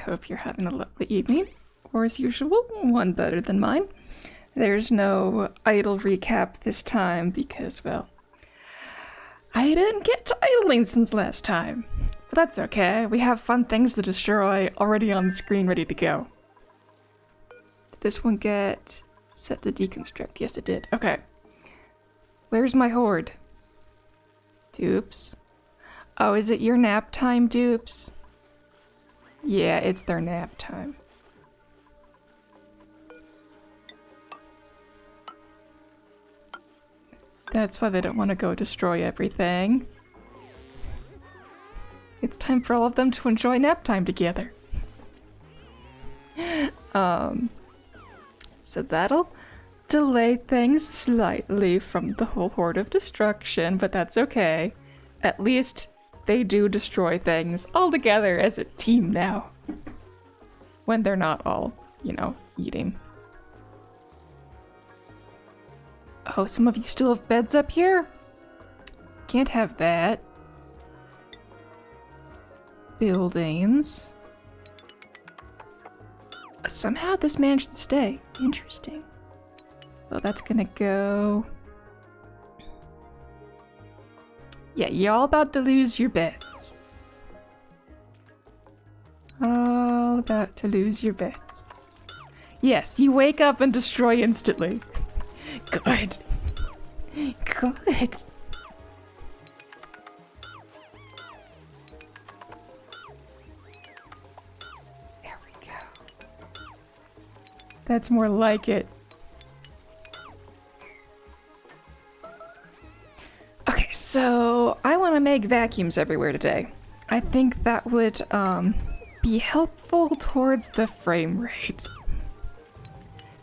Hope you're having a lovely evening, or as usual, one better than mine. There's no idle recap this time because, well, I didn't get to idling since last time. But that's okay, we have fun things to destroy already on the screen ready to go. Did this one get set to deconstruct? Yes, it did. Okay. Where's my horde? Dupes. Oh, is it your nap time, dupes? Yeah, it's their nap time. That's why they don't want to go destroy everything. It's time for all of them to enjoy nap time together. So that'll delay things slightly from the whole horde of destruction, but that's okay. At least they do destroy things all together as a team now. When they're not all, you know, eating. Oh, some of you still have beds up here? Can't have that. Buildings. Somehow this managed to stay. Interesting. Well, that's gonna go... Yeah, y'all about to lose your bets. All about to lose your bets. Yes, you wake up and destroy instantly. Good. Good. There we go. That's more like it. Okay, so I want to make vacuums everywhere today. I think that would be helpful towards the frame rate.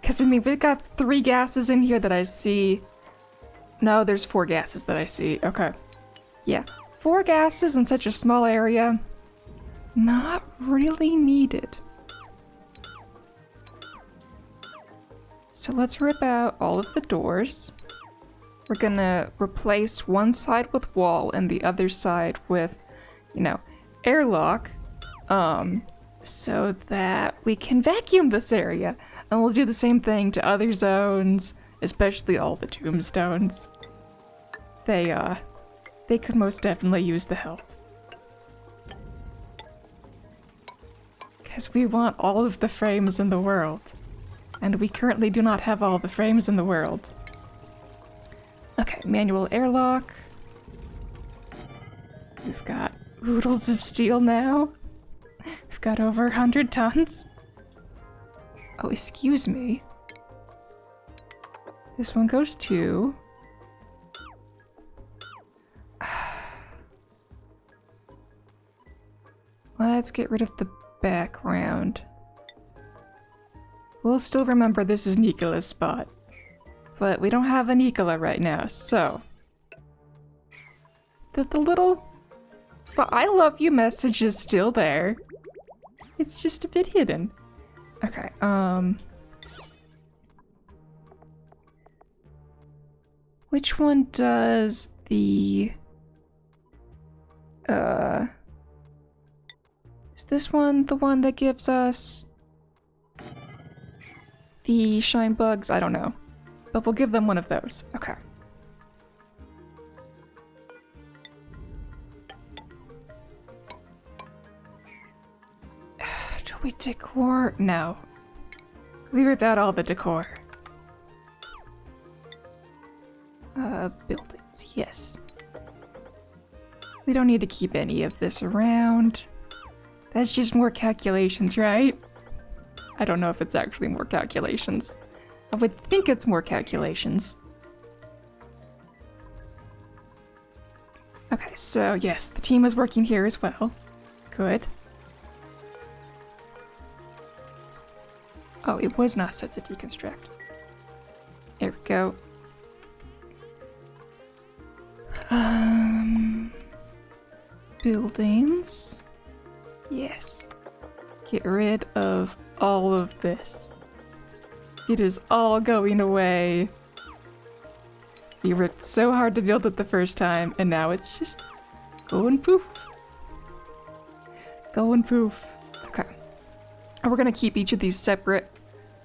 Because, I mean, we've got 3 gases in here that I see. No, there's 4 gases that I see. Okay. Yeah. 4 gases in such a small area. Not really needed. So let's rip out all of the doors. We're gonna replace one side with wall and the other side with, you know, airlock. So that we can vacuum this area. And we'll do the same thing to other zones, especially all the tombstones. They could most definitely use the help. Because we want all of the frames in the world. And we currently do not have all the frames in the world. Okay, manual airlock. We've got oodles of steel now. We've got over 100 tons. Oh, excuse me. This one goes to... Let's get rid of the background. We'll still remember this is Nicola's spot. But we don't have a Nicola right now, so... The little... But I love you message is still there. It's just a bit hidden. Okay, which one does the... Is this one the one that gives us... the shine bugs? I don't know. But we'll give them one of those. Okay. Do we decor? No. We ripped out all the decor. Buildings, yes. We don't need to keep any of this around. That's just more calculations, right? I don't know if it's actually more calculations. I would think it's more calculations. Okay, so yes, the team is working here as well. Good. Oh, it was not set to deconstruct. There we go. Buildings. Yes. Get rid of all of this. It is all going away. We worked so hard to build it the first time, and now it's just going poof. Going poof. Okay. We're gonna keep each of these separate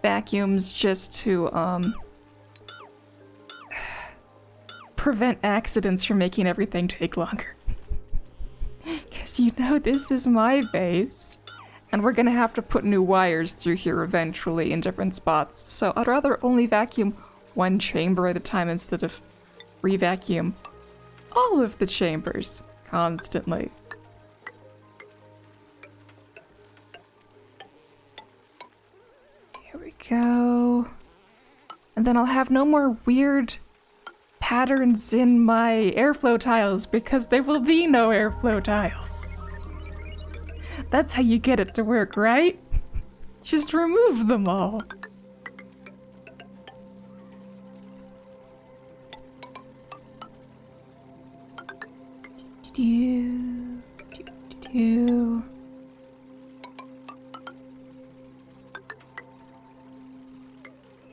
vacuums just to prevent accidents from making everything take longer. Because you know this is my base. And we're gonna have to put new wires through here eventually in different spots. So I'd rather only vacuum one chamber at a time instead of re-vacuum all of the chambers constantly. Here we go. And then I'll have no more weird patterns in my airflow tiles because there will be no airflow tiles. That's how you get it to work, right? Just remove them all.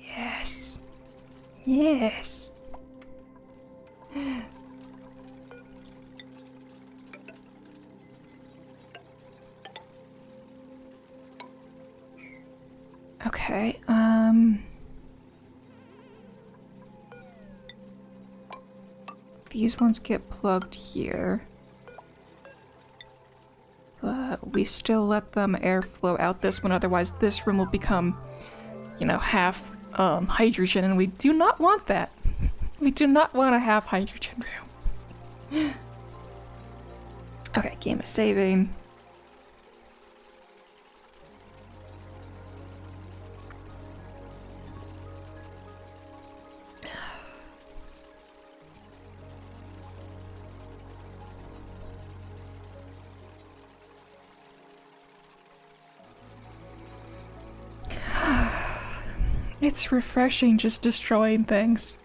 Yes. Yes. Okay, these ones get plugged here. But we still let them airflow out this one, otherwise this room will become, you know, half hydrogen, and we do not want that. We do not want a half hydrogen room. Okay, game is saving. It's refreshing just destroying things.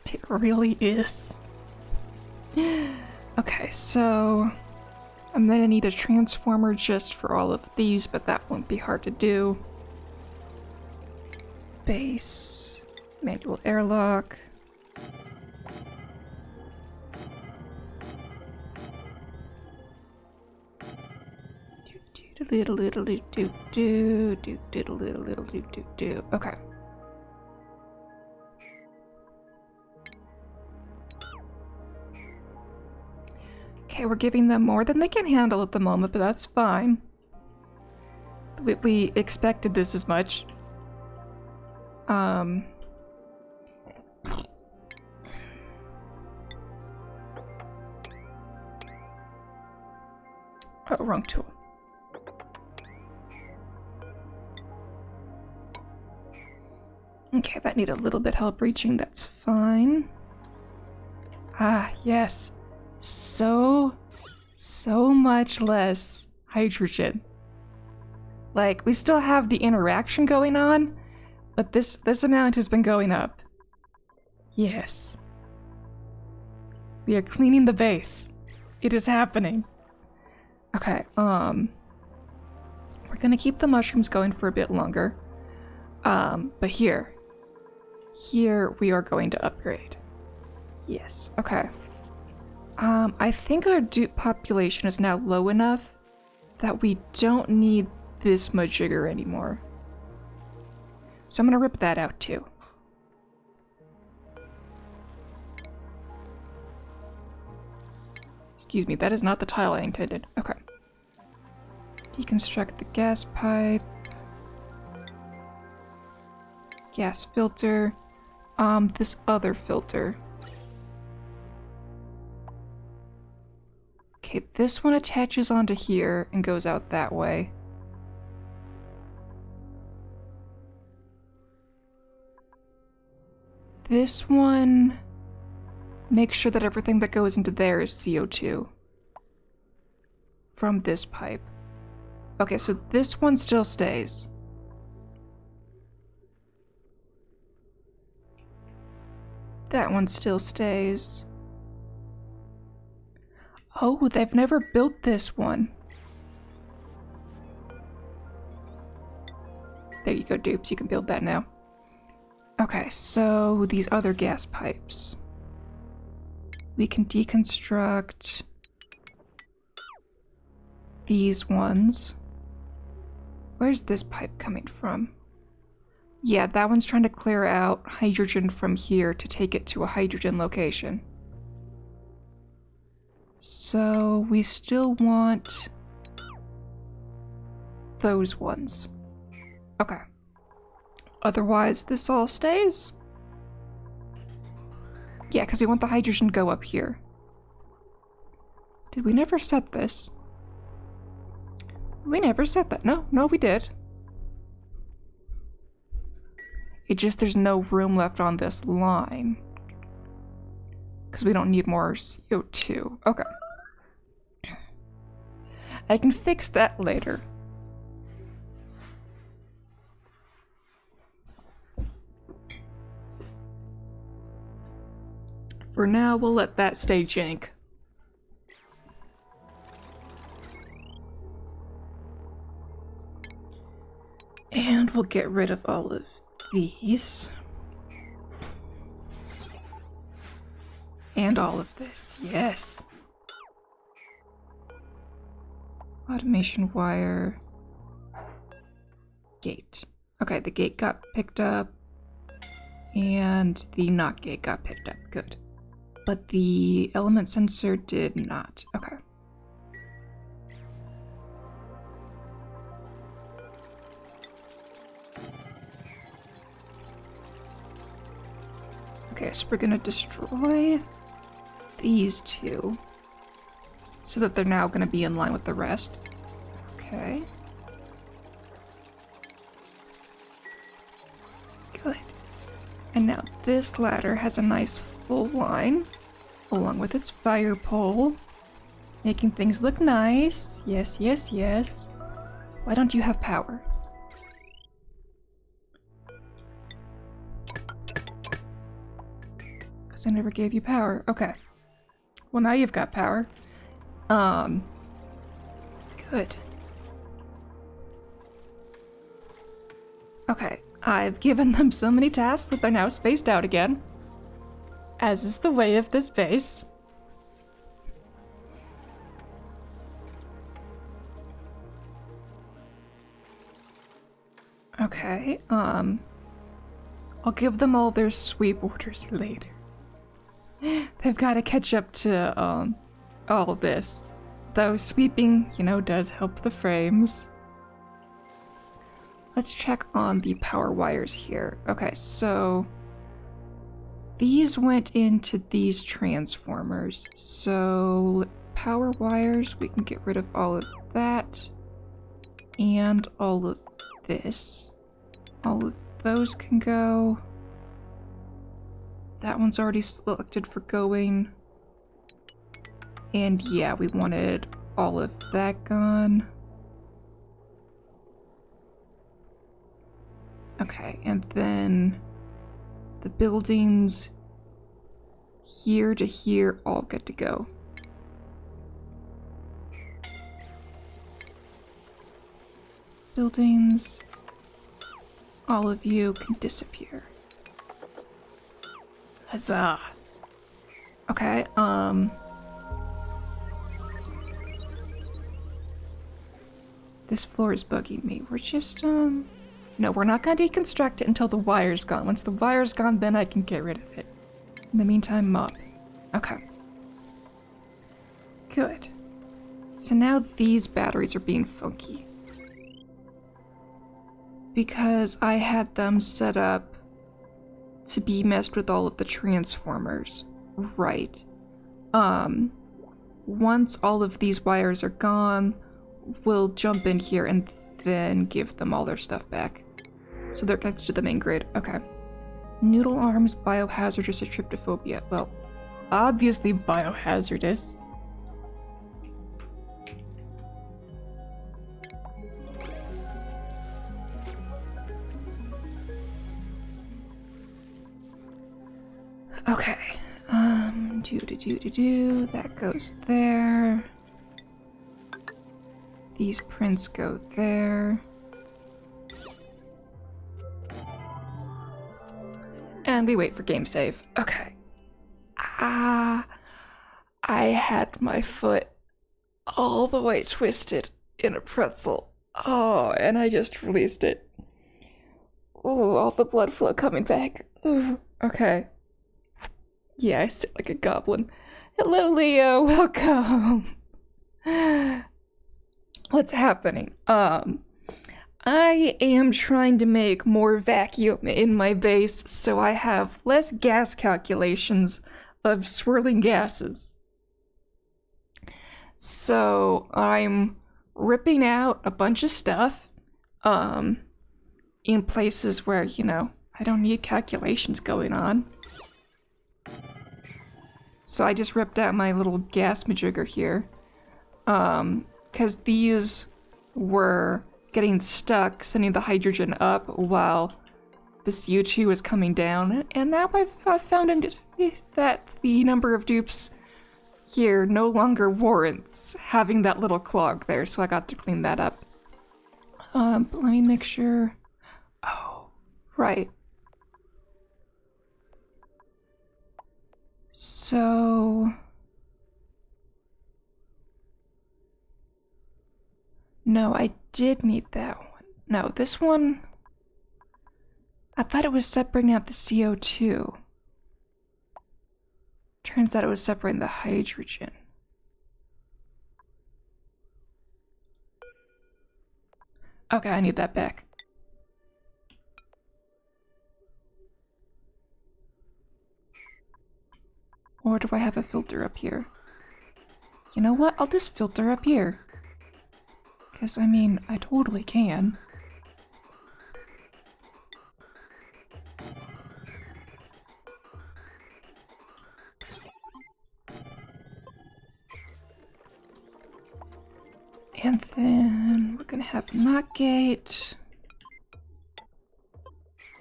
It really is. Okay, so I'm gonna need a transformer just for all of these, but that won't be hard to do. Base, manual airlock. Okay. Okay, we're giving them more than they can handle at the moment, but that's fine. We expected this as much. Oh, wrong tool. Okay, that needed a little bit help reaching, that's fine. Ah, yes. So much less hydrogen. Like, we still have the interaction going on, but this amount has been going up. Yes. We are cleaning the base. It is happening. Okay, we're gonna keep the mushrooms going for a bit longer. But here we are going to upgrade. Yes, okay. I think our dupe population is now low enough that we don't need this much sugar anymore. So I'm gonna rip that out too. Excuse me, that is not the tile I intended. Okay. Deconstruct the gas pipe. Gas filter. This other filter. Okay, this one attaches onto here and goes out that way. This one, make sure that everything that goes into there is CO2 from this pipe. Okay, so this one still stays. That one still stays. Oh, they've never built this one. There you go, dupes. You can build that now. Okay, so these other gas pipes. We can deconstruct these ones. Where's this pipe coming from? Yeah, that one's trying to clear out hydrogen from here to take it to a hydrogen location. So we still want those ones. Okay. Otherwise, this all stays? Yeah, because we want the hydrogen to go up here. Did we never set this? We never set that. No, we did. It just, there's no room left on this line. Because we don't need more CO2. Okay. I can fix that later. For now, we'll let that stay jank. And we'll get rid of all of these. And all of this, yes. Automation wire. Gate. Okay, the gate got picked up. And the not gate got picked up, good. But the element sensor did not, okay. Okay, so we're gonna destroy these two so that they're now gonna be in line with the rest. Okay. Good. And now this ladder has a nice full line along with its fire pole, making things look nice. Yes, yes, yes. Why don't you have power? I never gave you power. Okay. Well, now you've got power. Good. Okay. I've given them so many tasks that they're now spaced out again. As is the way of this base. Okay, I'll give them all their sweep orders later. They've got to catch up to, all this. Though sweeping, you know, does help the frames. Let's check on the power wires here. Okay, so these went into these transformers. So power wires, we can get rid of all of that. And all of this. All of those can go. That one's already selected for going. And yeah, we wanted all of that gone. Okay, and then the buildings here to here all get to go. Buildings, all of you can disappear. Huzzah. Okay, this floor is bugging me. We're just, no, we're not gonna deconstruct it until the wire's gone. Once the wire's gone, then I can get rid of it. In the meantime, mop. Okay. Good. So now these batteries are being funky. Because I had them set up to be messed with all of the transformers. Right. Once all of these wires are gone, we'll jump in here and then give them all their stuff back. So they're connected to the main grid. Okay. Noodle arms, biohazardous or tryptophobia. Well, obviously biohazardous. Okay. That goes there. These prints go there. And we wait for game save. Okay. I had my foot all the way twisted in a pretzel Oh, and I just released it. Oh, all the blood flow coming back. Ooh, okay. Yeah, I sit like a goblin. Hello, Leo. Welcome. What's happening? I am trying to make more vacuum in my base so I have less gas calculations of swirling gases. So I'm ripping out a bunch of stuff, in places where, you know, I don't need calculations going on. So I just ripped out my little gas majigger here, because these were getting stuck, sending the hydrogen up while the CO2 was coming down, and now I've found that the number of dupes here no longer warrants having that little clog there, so I got to clean that up. But let me make sure. Oh, right. So... No, I did need that one. No, this one... I thought it was separating out the CO2. Turns out it was separating the hydrogen. Okay, I need that back. Or do I have a filter up here? You know what? I'll just filter up here. Because, I mean, I totally can. And then we're gonna have not gate.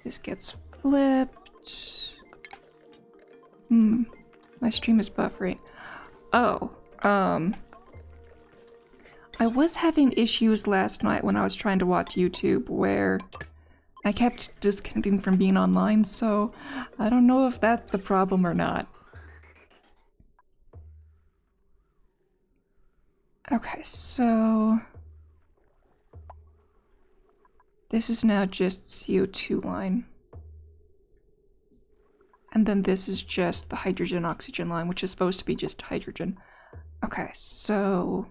This gets flipped. My stream is buffering. Oh, I was having issues last night when I was trying to watch YouTube where I kept disconnecting from being online, so I don't know if that's the problem or not. Okay, so this is now just CO2 line. And then this is just the hydrogen-oxygen line, which is supposed to be just hydrogen. Okay, so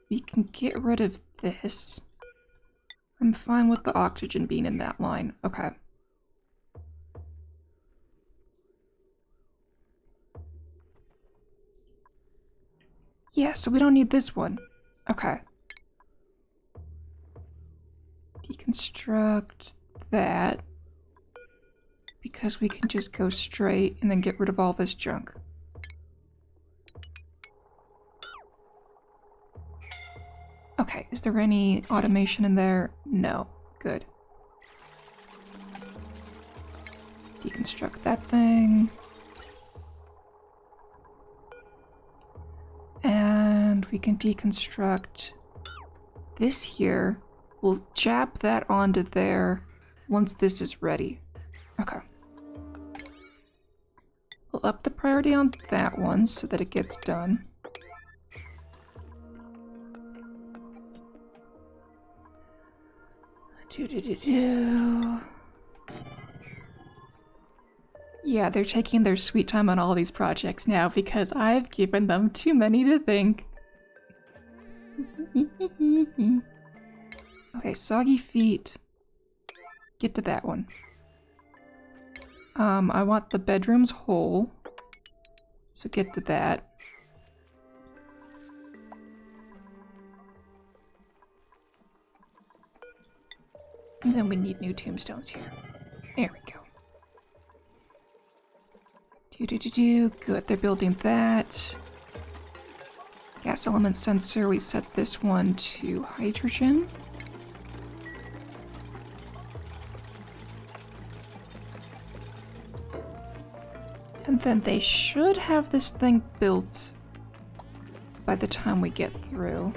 we can get rid of this. I'm fine with the oxygen being in that line. Okay. Yeah, so we don't need this one. Okay. Deconstruct that. Because we can just go straight and then get rid of all this junk. Okay, is there any automation in there? No. Good. Deconstruct that thing. And we can deconstruct this here. We'll jab that onto there once this is ready. Okay. We'll up the priority on that one so that it gets done. Yeah, they're taking their sweet time on all these projects now because I've given them too many to think. Okay, soggy feet. Get to that one. I want the bedrooms whole, so get to that. And then we need new tombstones here. There we go. Good, they're building that. Gas element sensor, we set this one to hydrogen. And then they should have this thing built by the time we get through.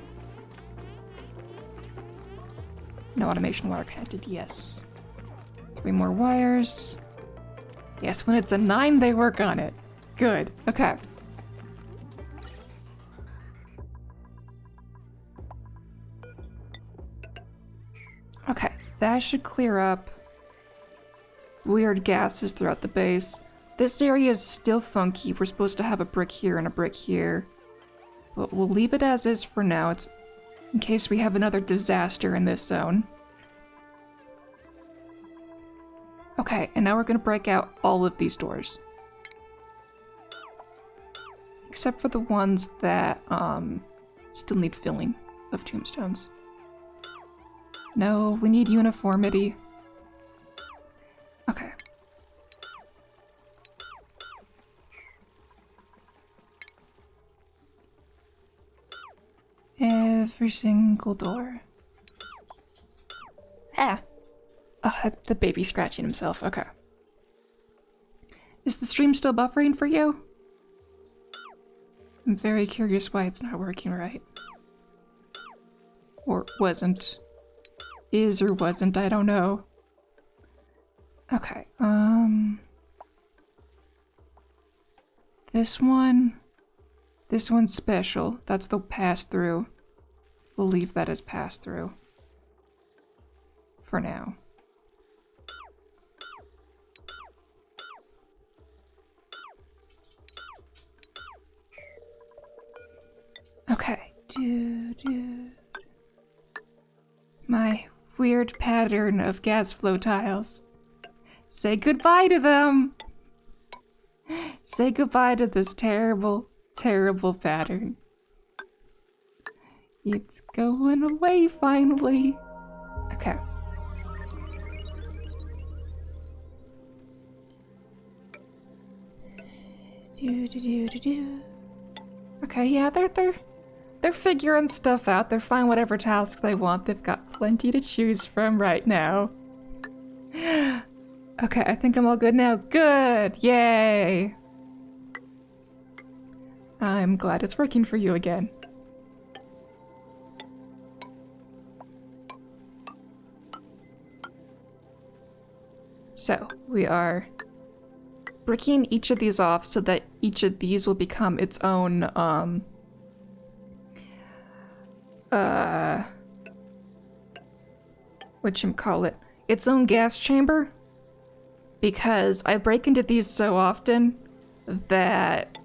No automation wire connected, yes. 3 more wires. Yes, when it's a 9, they work on it. Good, okay. Okay, that should clear up weird gases throughout the base. This area is still funky. We're supposed to have a brick here and a brick here. But we'll leave it as is for now. It's in case we have another disaster in this zone. Okay, and now we're gonna break out all of these doors. Except for the ones that, still need filling of tombstones. No, we need uniformity. Okay. Every single door. Ah! Oh, that's the baby scratching himself. Okay. Is the stream still buffering for you? I'm very curious why it's not working right. Or wasn't. Is or wasn't, I don't know. Okay, this one's special. That's the pass-through. We'll leave that as pass-through. For now. Okay. My weird pattern of gas flow tiles. Say goodbye to them! Say goodbye to this terrible, terrible pattern. It's going away finally. Okay. Okay, yeah, they're figuring stuff out. They're finding whatever task they want. They've got plenty to choose from right now. Okay, I think I'm all good now. Good! Yay! I'm glad it's working for you again. So, we are breaking each of these off so that each of these will become its own, whatchamacallit, its own gas chamber. Because I break into these so often that,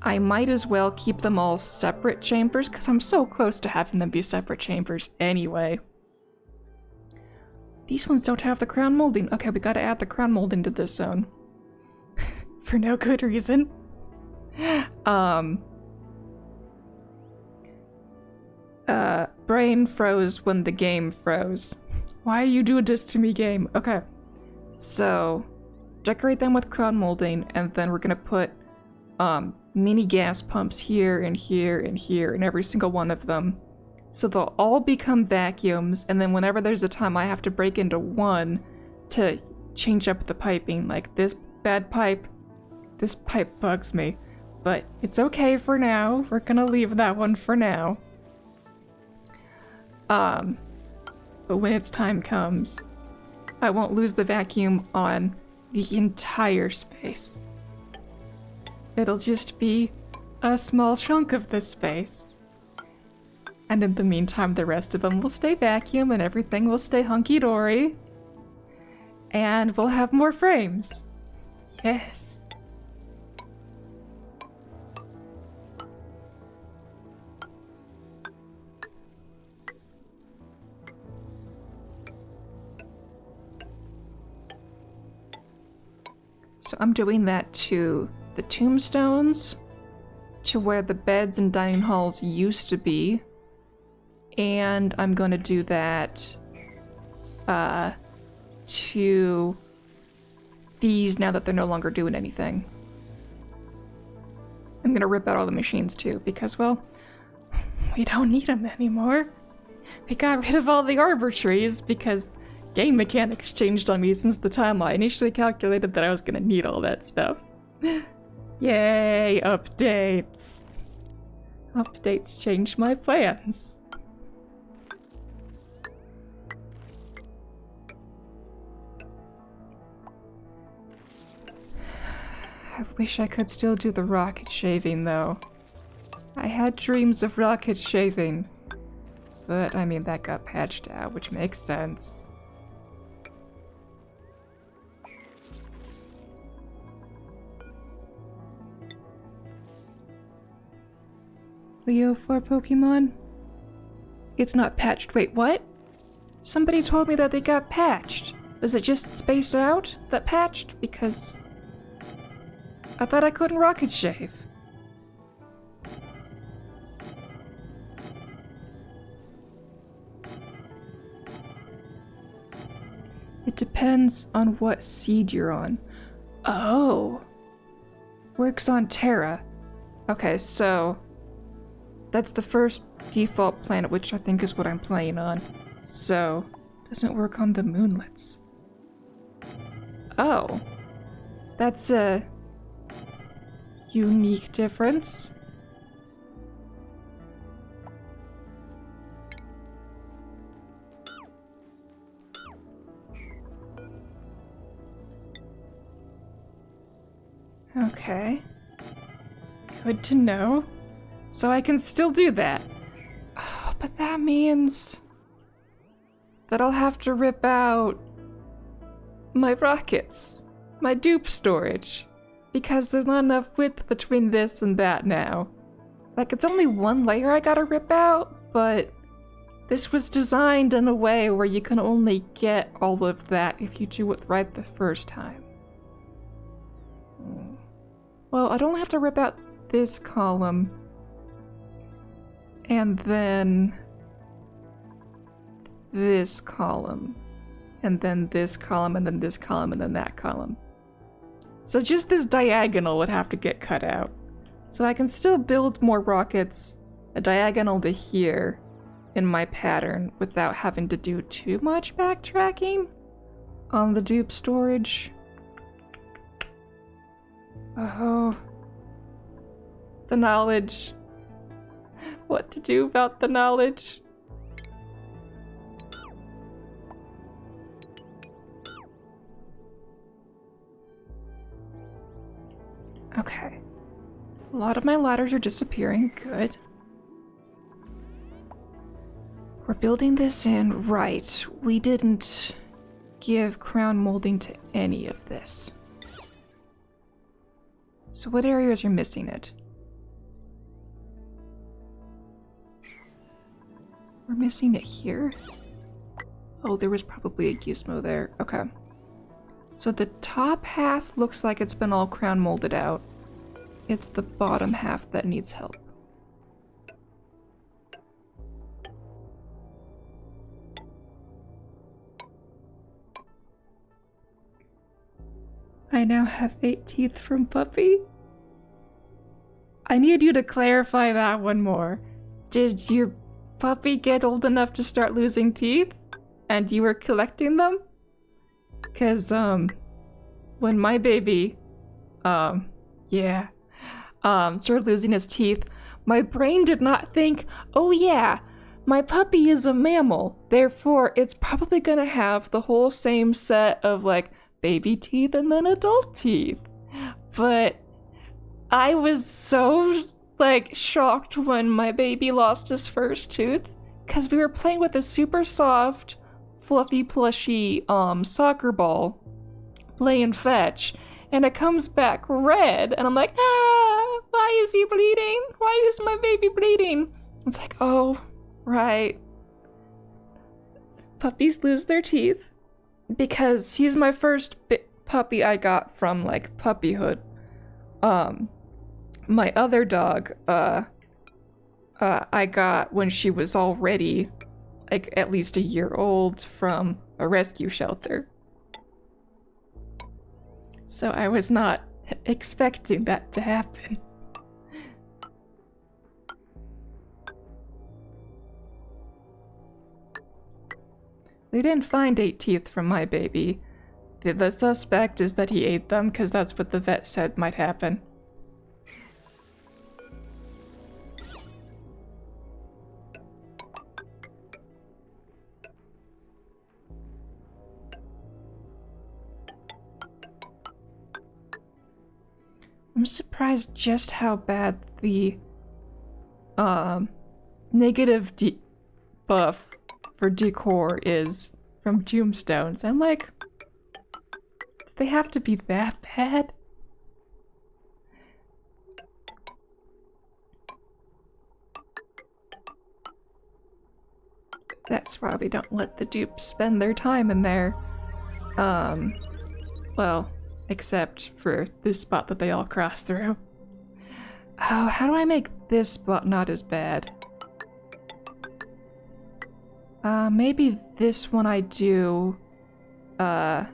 I might as well keep them all separate chambers, because I'm so close to having them be separate chambers anyway. These ones don't have the crown molding. Okay, we gotta add the crown molding to this zone. For no good reason. Brain froze when the game froze. Why are you doing this to me, game? Okay. So, decorate them with crown molding, and then we're gonna put, mini gas pumps here and here and here in every single one of them. So they'll all become vacuums, and then whenever there's a time I have to break into one to change up the piping, like this bad pipe, this pipe bugs me. But it's okay for now. We're gonna leave that one for now. But when its time comes, I won't lose the vacuum on the entire space. It'll just be a small chunk of the space. And in the meantime, the rest of them will stay vacuum and everything will stay hunky-dory. And we'll have more frames. Yes. So I'm doing that to the tombstones, to where the beds and dining halls used to be, and I'm gonna do that to these now that they're no longer doing anything. I'm gonna rip out all the machines too, because, well, we don't need them anymore. We got rid of all the arbor trees because game mechanics changed on me since the time I initially calculated that I was gonna need all that stuff. Yay, updates! Updates changed my plans. I wish I could still do the rocket shaving, though. I had dreams of rocket shaving. But, I mean, that got patched out, which makes sense. Leo 4 Pokemon? It's not patched. Wait, what? Somebody told me that they got patched. Is it just spaced out that patched? Because I thought I couldn't rocket shave. It depends on what seed you're on. Oh. Works on Terra. Okay, so that's the first default planet, which I think is what I'm playing on. So, doesn't work on the moonlets. Oh. That's a unique difference. Okay. Good to know. So I can still do that. Oh, but that means that I'll have to rip out my rockets, my dupe storage, because there's not enough width between this and that now. Like, it's only one layer I gotta rip out, but this was designed in a way where you can only get all of that if you do it right the first time. Well, I'd only have to rip out this column, and then this column, and then this column, and then this column, and then that column. So just this diagonal would have to get cut out. So I can still build more rockets, a diagonal to here, in my pattern without having to do too much backtracking on the dupe storage. Oh. The knowledge. What to do about the knowledge. Okay. A lot of my ladders are disappearing. Good. We're building this in right. We didn't give crown molding to any of this. So what areas are missing it? We're missing it here? Oh, there was probably a gizmo there. Okay. So the top half looks like it's been all crown molded out. It's the bottom half that needs help. I now have 8 teeth from Puppy. I need you to clarify that one more. Did your puppy get old enough to start losing teeth? And you were collecting them? Cause, when my baby, started losing his teeth, my brain did not think, oh yeah, my puppy is a mammal, therefore it's probably gonna have the whole same set of, like, baby teeth and then adult teeth. But I was so, like, shocked when my baby lost his first tooth, because we were playing with a super soft, fluffy, plushy, soccer ball, playing fetch, and it comes back red, and I'm like, why is he bleeding? Why is my baby bleeding? It's like, oh, right. Puppies lose their teeth, because he's my first puppy I got from, like, puppyhood. My other dog, I got when she was already, like, at least a year old from a rescue shelter. So I was not expecting that to happen. They didn't find 8 teeth from my baby. The suspect is that he ate them, because that's what the vet said might happen. I'm surprised just how bad the negative buff for decor is from tombstones. I'm like, do they have to be that bad? That's why we don't let the dupes spend their time in there. Well, except for this spot that they all cross through. Oh, how do I make this spot not as bad? Maybe this one I do, hanging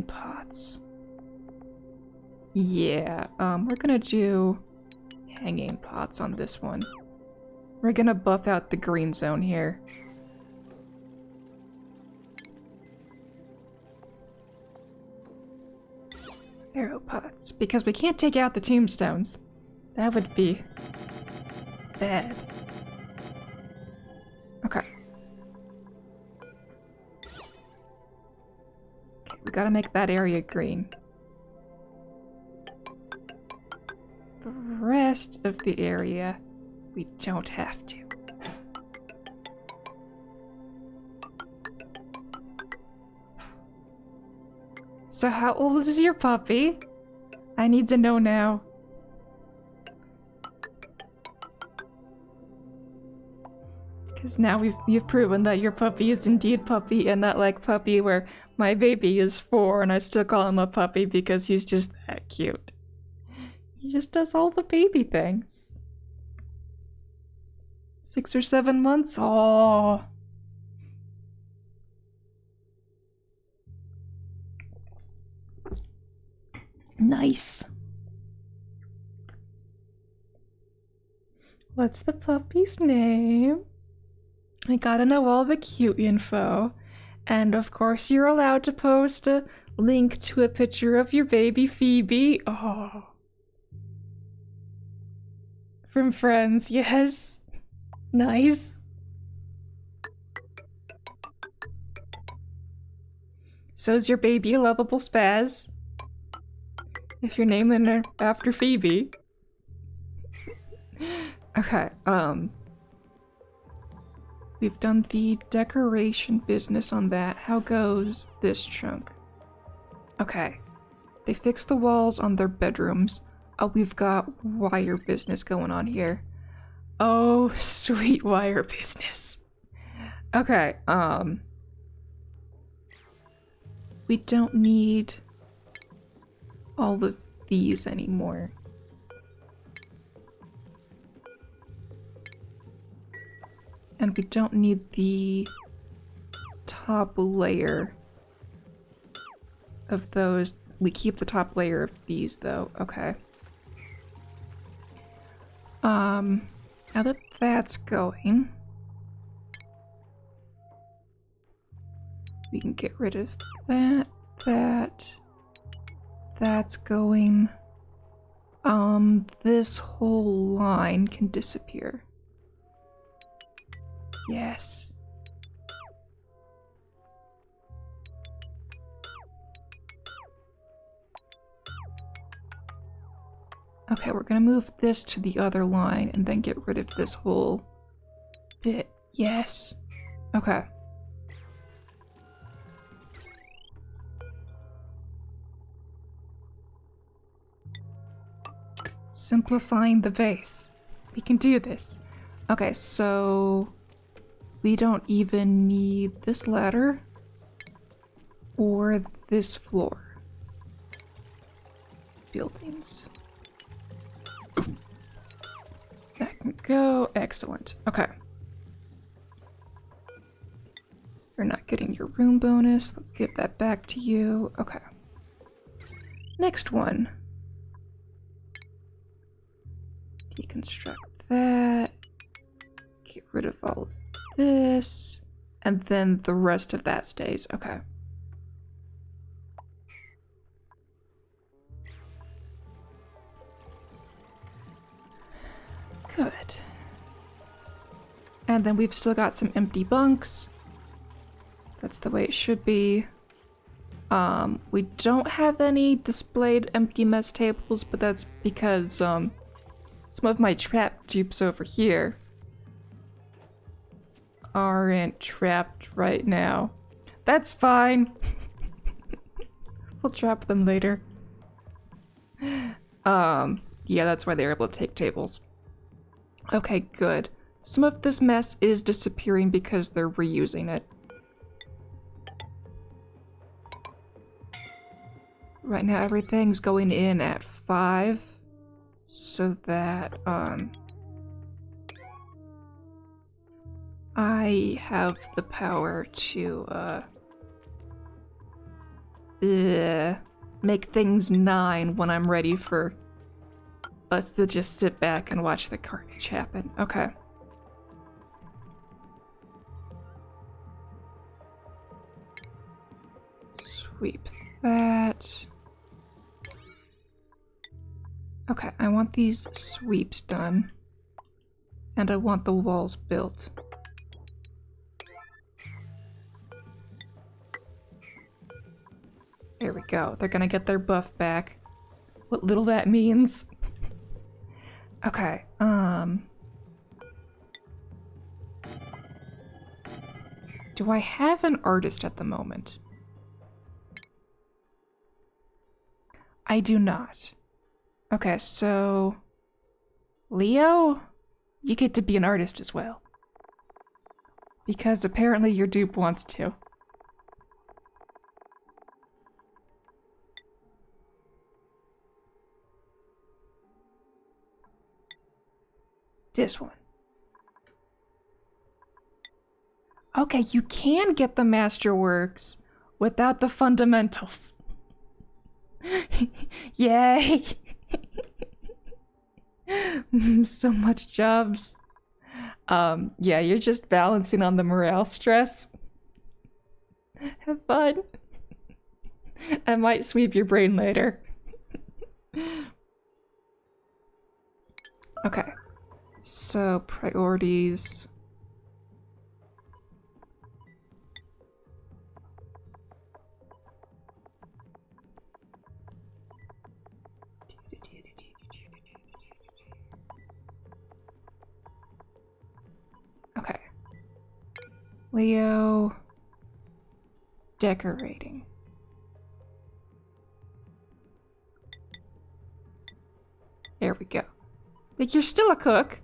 pots. Yeah, we're gonna do hanging pots on this one. We're gonna buff out the green zone here. Arrow pots, because we can't take out the tombstones. That would be bad. Okay. Okay, we gotta make that area green. The rest of the area, we don't have to. So how old is your puppy? I need to know now. Because now you've proven that your puppy is indeed puppy and not like puppy where my baby is 4 and I still call him a puppy because he's just that cute. He just does all the baby things. 6 or 7 months? Aww. Nice. What's the puppy's name? I gotta know all the cute info. And of course you're allowed to post a link to a picture of your baby Phoebe. Oh. From friends, yes. Nice. So is your baby a lovable spaz? If you're naming her after Phoebe. Okay, we've done the decoration business on that. How goes this chunk? Okay. They fixed the walls on their bedrooms. Oh, we've got wire business going on here. Oh, sweet wire business. Okay, we don't need all of these anymore. And we don't need the top layer of those. We keep the top layer of these though. Okay. Now that that's going, we can get rid of that, that's going. This whole line can disappear. Yes. Okay, we're gonna move this to the other line and then get rid of this whole bit. Yes. Okay. Simplifying the base. We can do this. Okay, so we don't even need this ladder or this floor. Buildings. That can go. Excellent. Okay. You're not getting your room bonus. Let's give that back to you. Okay. Next one. Deconstruct that. Get rid of all of this. And then the rest of that stays. Okay. Good. And then we've still got some empty bunks. That's the way it should be. We don't have any displayed empty mess tables, but that's because some of my trap dupes over here aren't trapped right now. That's fine. We'll trap them later. Yeah, that's why they're able to take tables. Okay, good. Some of this mess is disappearing because they're reusing it. Right now everything's going in at 5, so that, I have the power to, make things 9 when I'm ready for us to just sit back and watch the carnage happen. Okay. Sweep that. Okay, I want these sweeps done. And I want the walls built. There we go. They're gonna get their buff back. What little that means. Okay, do I have an artist at the moment? I do not. Okay, so... Leo? You get to be an artist as well. Because apparently your dupe wants to. This one. Okay, you can get the masterworks without the fundamentals. Yay! So much jobs. Yeah, you're just balancing on the morale stress. Have fun. I might sweep your brain later. Okay. So, priorities. Okay. Leo. Decorating. There we go. Like, you're still a cook.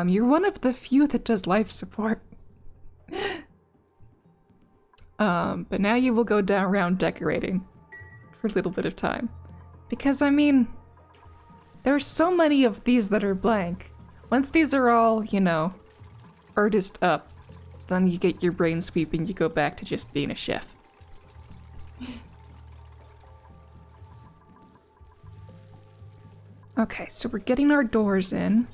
You're one of the few that does life support. But now you will go down around decorating for a little bit of time. Because, I mean, there are so many of these that are blank. Once these are all, you know, artist up, then you get your brain sweeping, you go back to just being a chef. Okay, so we're getting our doors in.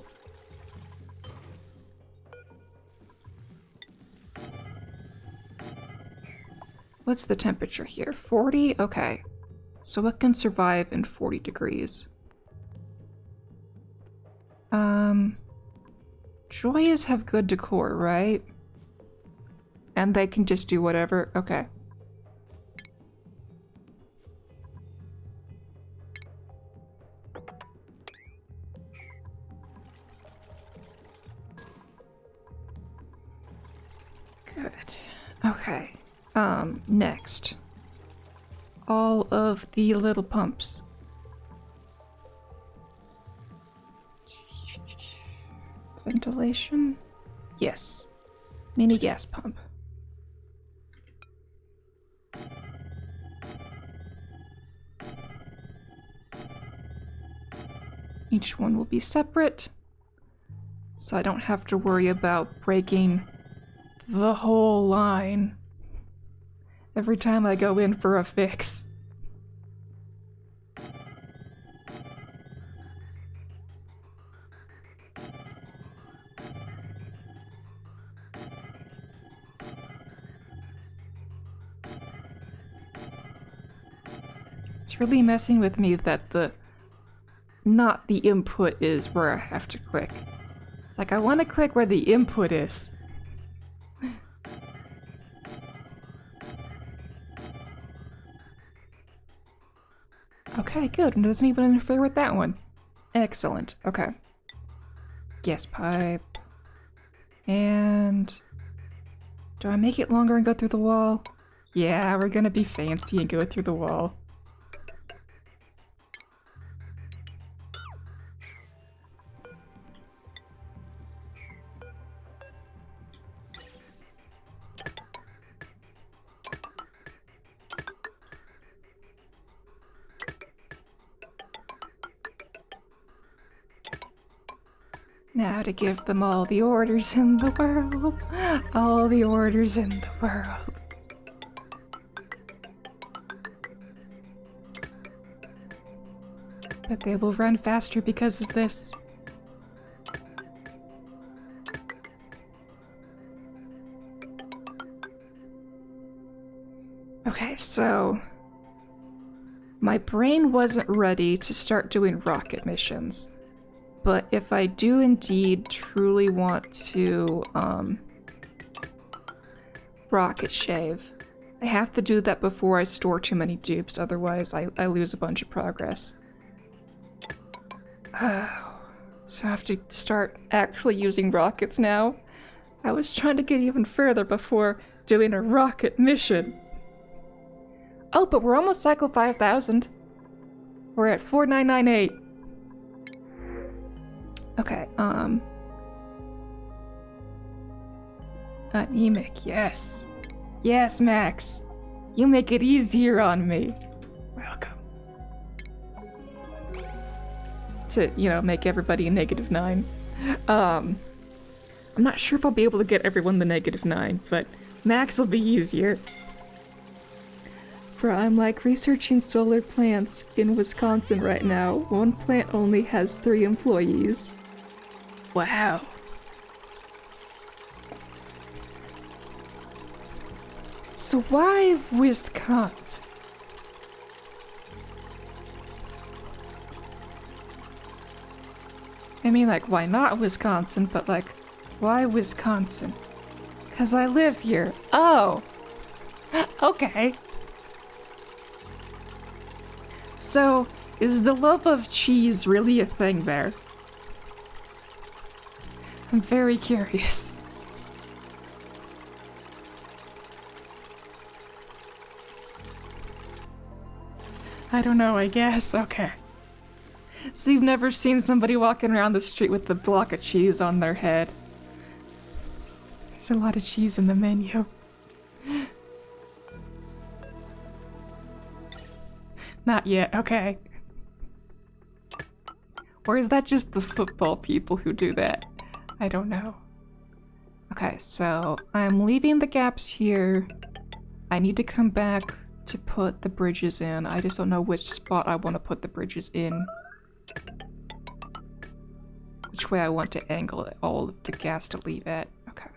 What's the temperature here? 40? Okay. So it can survive in 40 degrees. Joyas have good decor, right? And they can just do whatever? Okay. Good. Okay. Next. All of the little pumps. Ventilation? Yes. Mini gas pump. Each one will be separate, so I don't have to worry about breaking the whole line every time I go in for a fix. It's really messing with me that not the input is where I have to click. It's like I want to click where the input is. Okay, good. It doesn't even interfere with that one. Excellent. Okay. Gas pipe. And do I make it longer and go through the wall? Yeah, we're gonna be fancy and go through the wall. Now to give them all the orders in the world. All the orders in the world. But they will run faster because of this. Okay, so my brain wasn't ready to start doing rocket missions. But if I do indeed truly want to rocket shave, I have to do that before I store too many dupes, otherwise I lose a bunch of progress. Oh, so I have to start actually using rockets now? I was trying to get even further before doing a rocket mission. Oh, but we're almost cycle 5,000. We're at 4998. Okay, anemic, yes. Yes, Max. You make it easier on me. Welcome. To, you know, make everybody a -9. I'm not sure if I'll be able to get everyone the -9, but Max will be easier. For I'm like researching solar plants in Wisconsin right now. One plant only has 3 employees. Wow. So why Wisconsin? I mean, like, why not Wisconsin, but like, why Wisconsin? 'Cause I live here. Oh! Okay. So, is the love of cheese really a thing there? I'm very curious. I don't know, I guess. Okay. So you've never seen somebody walking around the street with a block of cheese on their head? There's a lot of cheese in the menu. Not yet, okay. Or is that just the football people who do that? I don't know. Okay, so I'm leaving the gaps here. I need to come back to put the bridges in. I just don't know which spot I want to put the bridges in. Which way I want to angle it, all of the gas to leave at. Okay.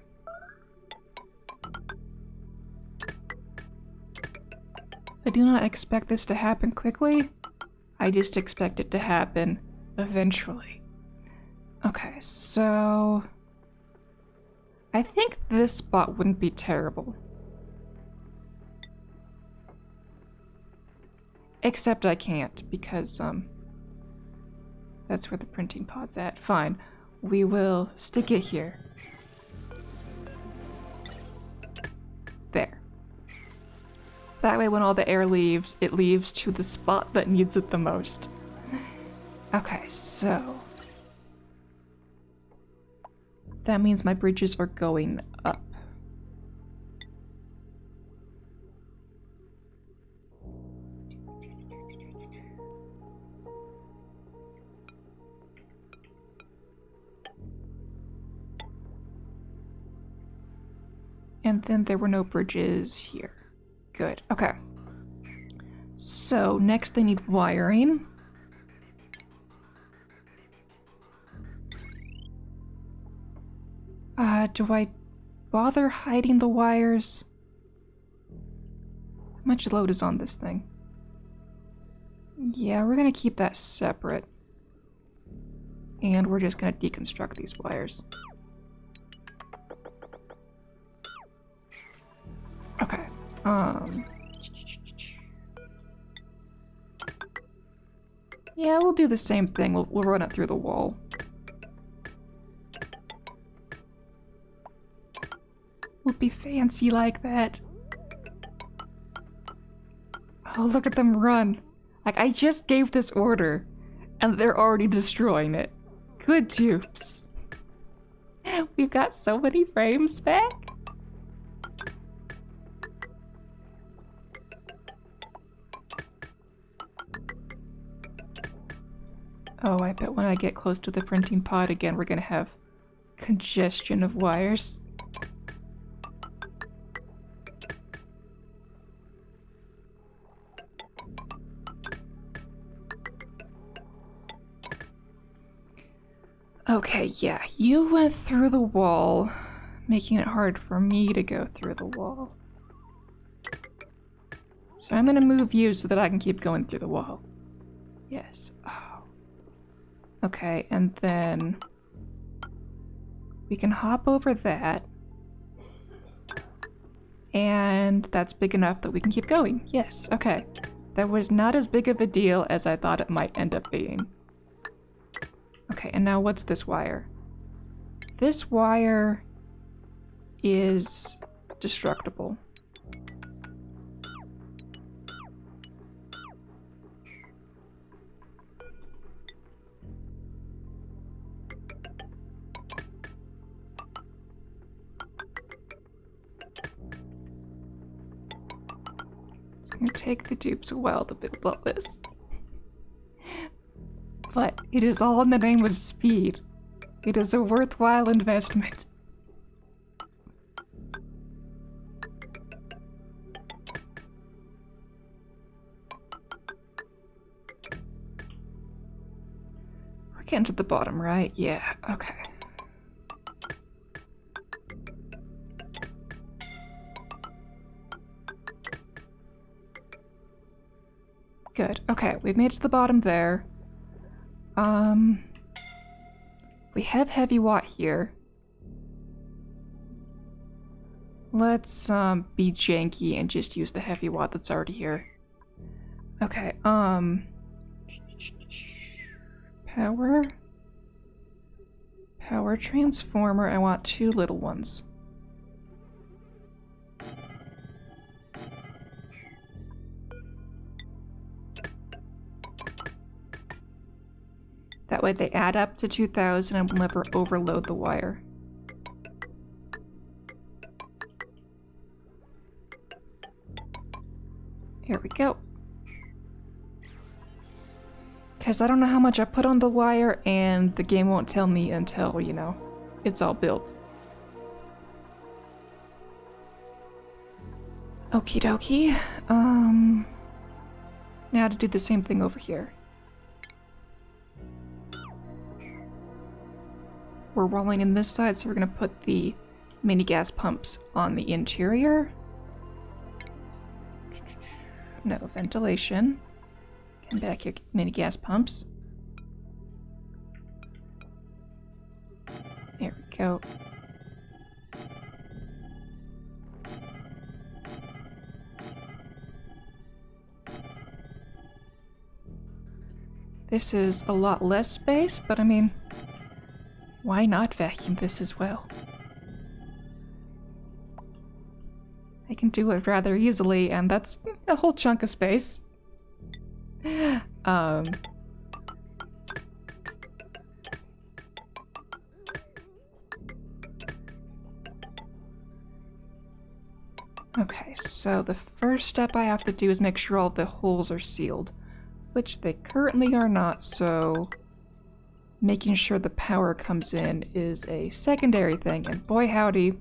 I do not expect this to happen quickly. I just expect it to happen eventually. Okay, so I think this spot wouldn't be terrible. Except I can't, because that's where the printing pod's at. Fine. We will stick it here. There. That way when all the air leaves, it leaves to the spot that needs it the most. Okay, so that means my bridges are going up. And then there were no bridges here. Good, okay. So next they need wiring. Do I bother hiding the wires? How much load is on this thing? Yeah, we're gonna keep that separate. And we're just gonna deconstruct these wires. Okay, yeah, we'll do the same thing. We'll run it through the wall. will be fancy like that. Oh, look at them run. Like, I just gave this order, and they're already destroying it. Good dupes. We've got so many frames back. Oh, I bet when I get close to the printing pod again, we're gonna have congestion of wires. Okay, yeah, you went through the wall, making it hard for me to go through the wall. So I'm gonna move you so that I can keep going through the wall. Yes. Oh. Okay, and then we can hop over that. And that's big enough that we can keep going. Yes, okay. That was not as big of a deal as I thought it might end up being. Okay, and now what's this wire? This wire is destructible. It's gonna take the dupes a while to build all this. But it is all in the name of speed. It is a worthwhile investment. We're getting to the bottom, right? Yeah, okay. Good. Okay, we've made it to the bottom there. We have heavy watt here. Let's be janky and just use the heavy watt that's already here. Okay, power transformer. I want 2 little ones. That way they add up to 2,000 and will never overload the wire. Here we go. Because I don't know how much I put on the wire, and the game won't tell me until, you know, it's all built. Okie dokie. Now to do the same thing over here. We're rolling in this side, so we're gonna put the mini gas pumps on the interior. No ventilation. And back your mini gas pumps. There we go. This is a lot less space, but I mean, why not vacuum this as well? I can do it rather easily, and that's a whole chunk of space. Okay, so the first step I have to do is make sure all the holes are sealed, which they currently are not, so making sure the power comes in is a secondary thing, and boy howdy,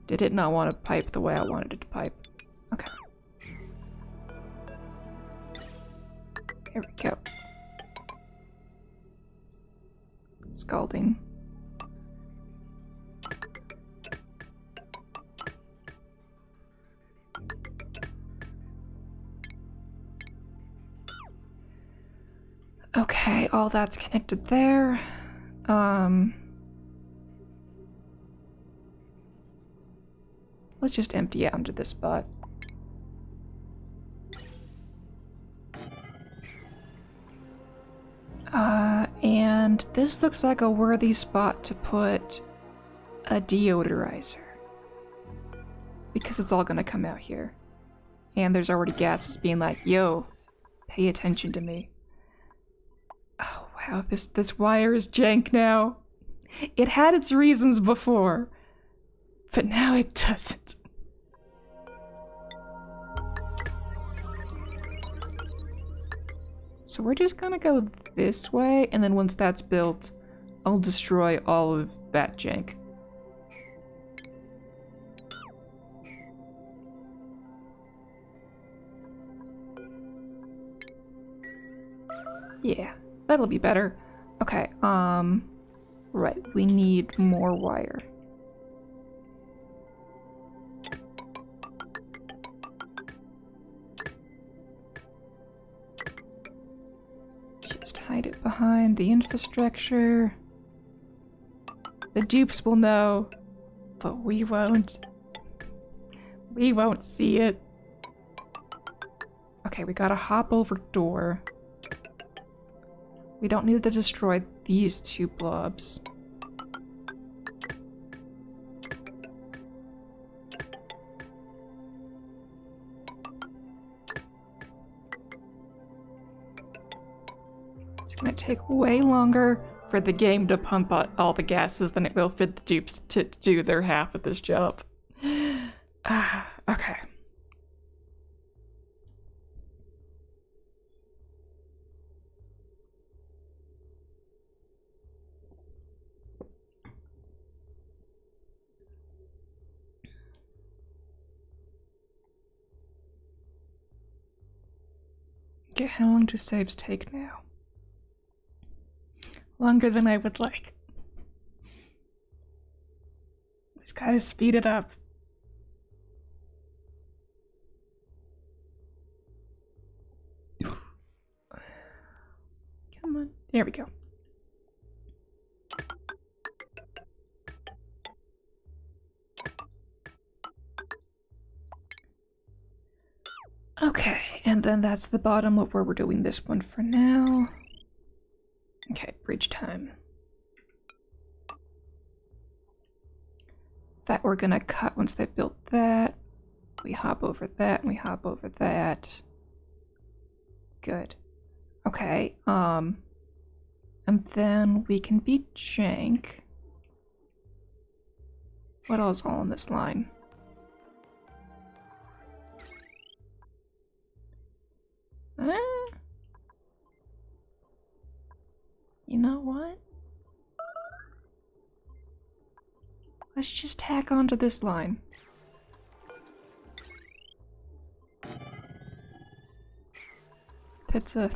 did it not want to pipe the way I wanted it to pipe. Okay. Here we go. Scalding. Okay, all that's connected there. Let's just empty out into this spot. And this looks like a worthy spot to put a deodorizer. because it's all gonna come out here. And there's already gases being like, yo, pay attention to me. Oh wow, this wire is jank now. It had its reasons before, but now it doesn't. So we're just gonna go this way, and then once that's built, I'll destroy all of that jank. Yeah, that'll be better. Okay, right, we need more wire. Just hide it behind the infrastructure. The dupes will know, but we won't. We won't see it. Okay, we got a hop over door. We don't need to destroy these two blobs. It's gonna take way longer for the game to pump out all the gases than it will for the dupes to do their half of this job. Okay. Okay, how long do saves take now? Longer than I would like. Just gotta speed it up. Come on. There we go. Okay, and then that's the bottom of where we're doing this one for now. Okay, bridge time. That we're gonna cut once they built that. We hop over that, and we hop over that. Good. Okay, and then we can beat jank. What else all on this line? You know what? Let's just tack onto this line. That's a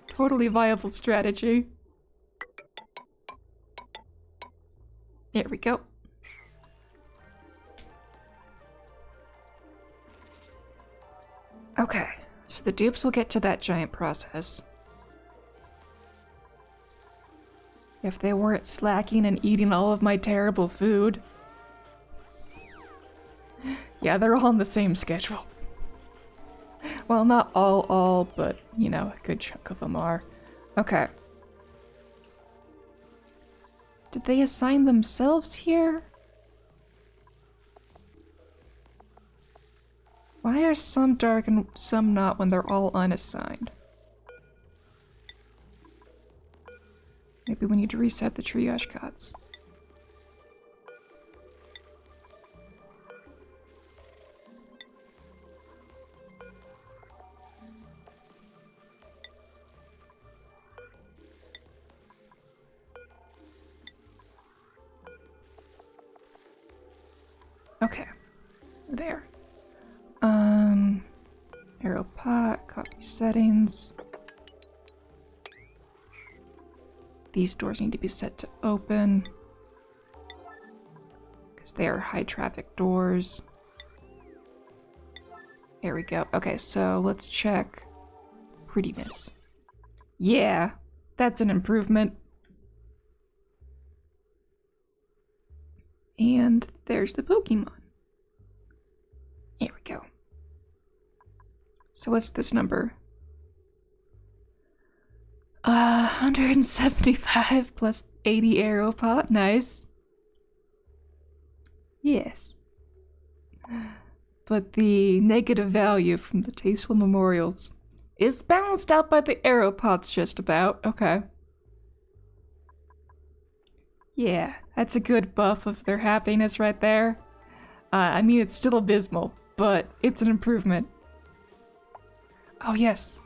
totally viable strategy. There we go. Okay, so the dupes will get to that giant process. If they weren't slacking and eating all of my terrible food. Yeah, they're all on the same schedule. Well, not all, but, you know, a good chunk of them are. Okay. Did they assign themselves here? Why are some dark and some not when they're all unassigned? Maybe we need to reset the triage cots. Okay, there. Arrow pot, copy settings. These doors need to be set to open because they are high traffic doors. There we go. Okay, so let's check prettiness. Yeah, that's an improvement. And there's the Pokemon. Here we go. So what's this number? 175 plus 80 arrow pot. Nice. Yes. but the negative value from the tasteful memorials is balanced out by the arrow pots just about. Okay. Yeah, that's a good buff of their happiness right there. I mean, it's still abysmal, but it's an improvement. Oh, yes.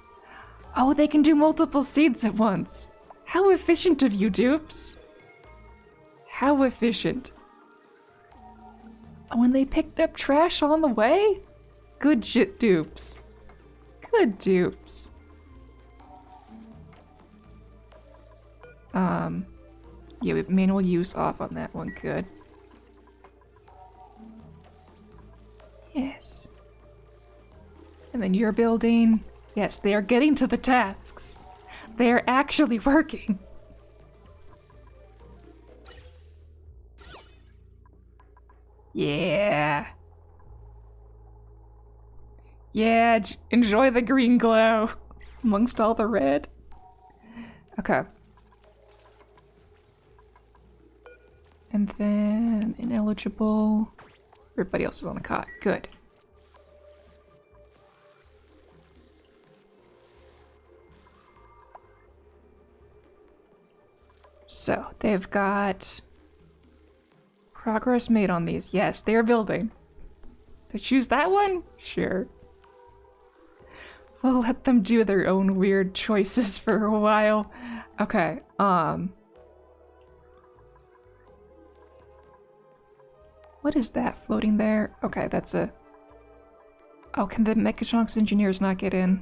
Oh, they can do multiple seeds at once. How efficient of you, dupes. How efficient. Oh, and they picked up trash on the way? Good shit, dupes. Good dupes. Yeah, we have manual use off on that one. Good. Yes. And then you're building. Yes, they are getting to the tasks. They are actually working. Yeah. Yeah, enjoy the green glow amongst all the red. Okay. And then ineligible. Everybody else is on a cot. Good. So, they've got progress made on these. Yes, they are building. They choose that one? Sure. We'll let them do their own weird choices for a while. Okay, what is that floating there? Okay, that's a... Oh, can the Mechatronics engineers not get in?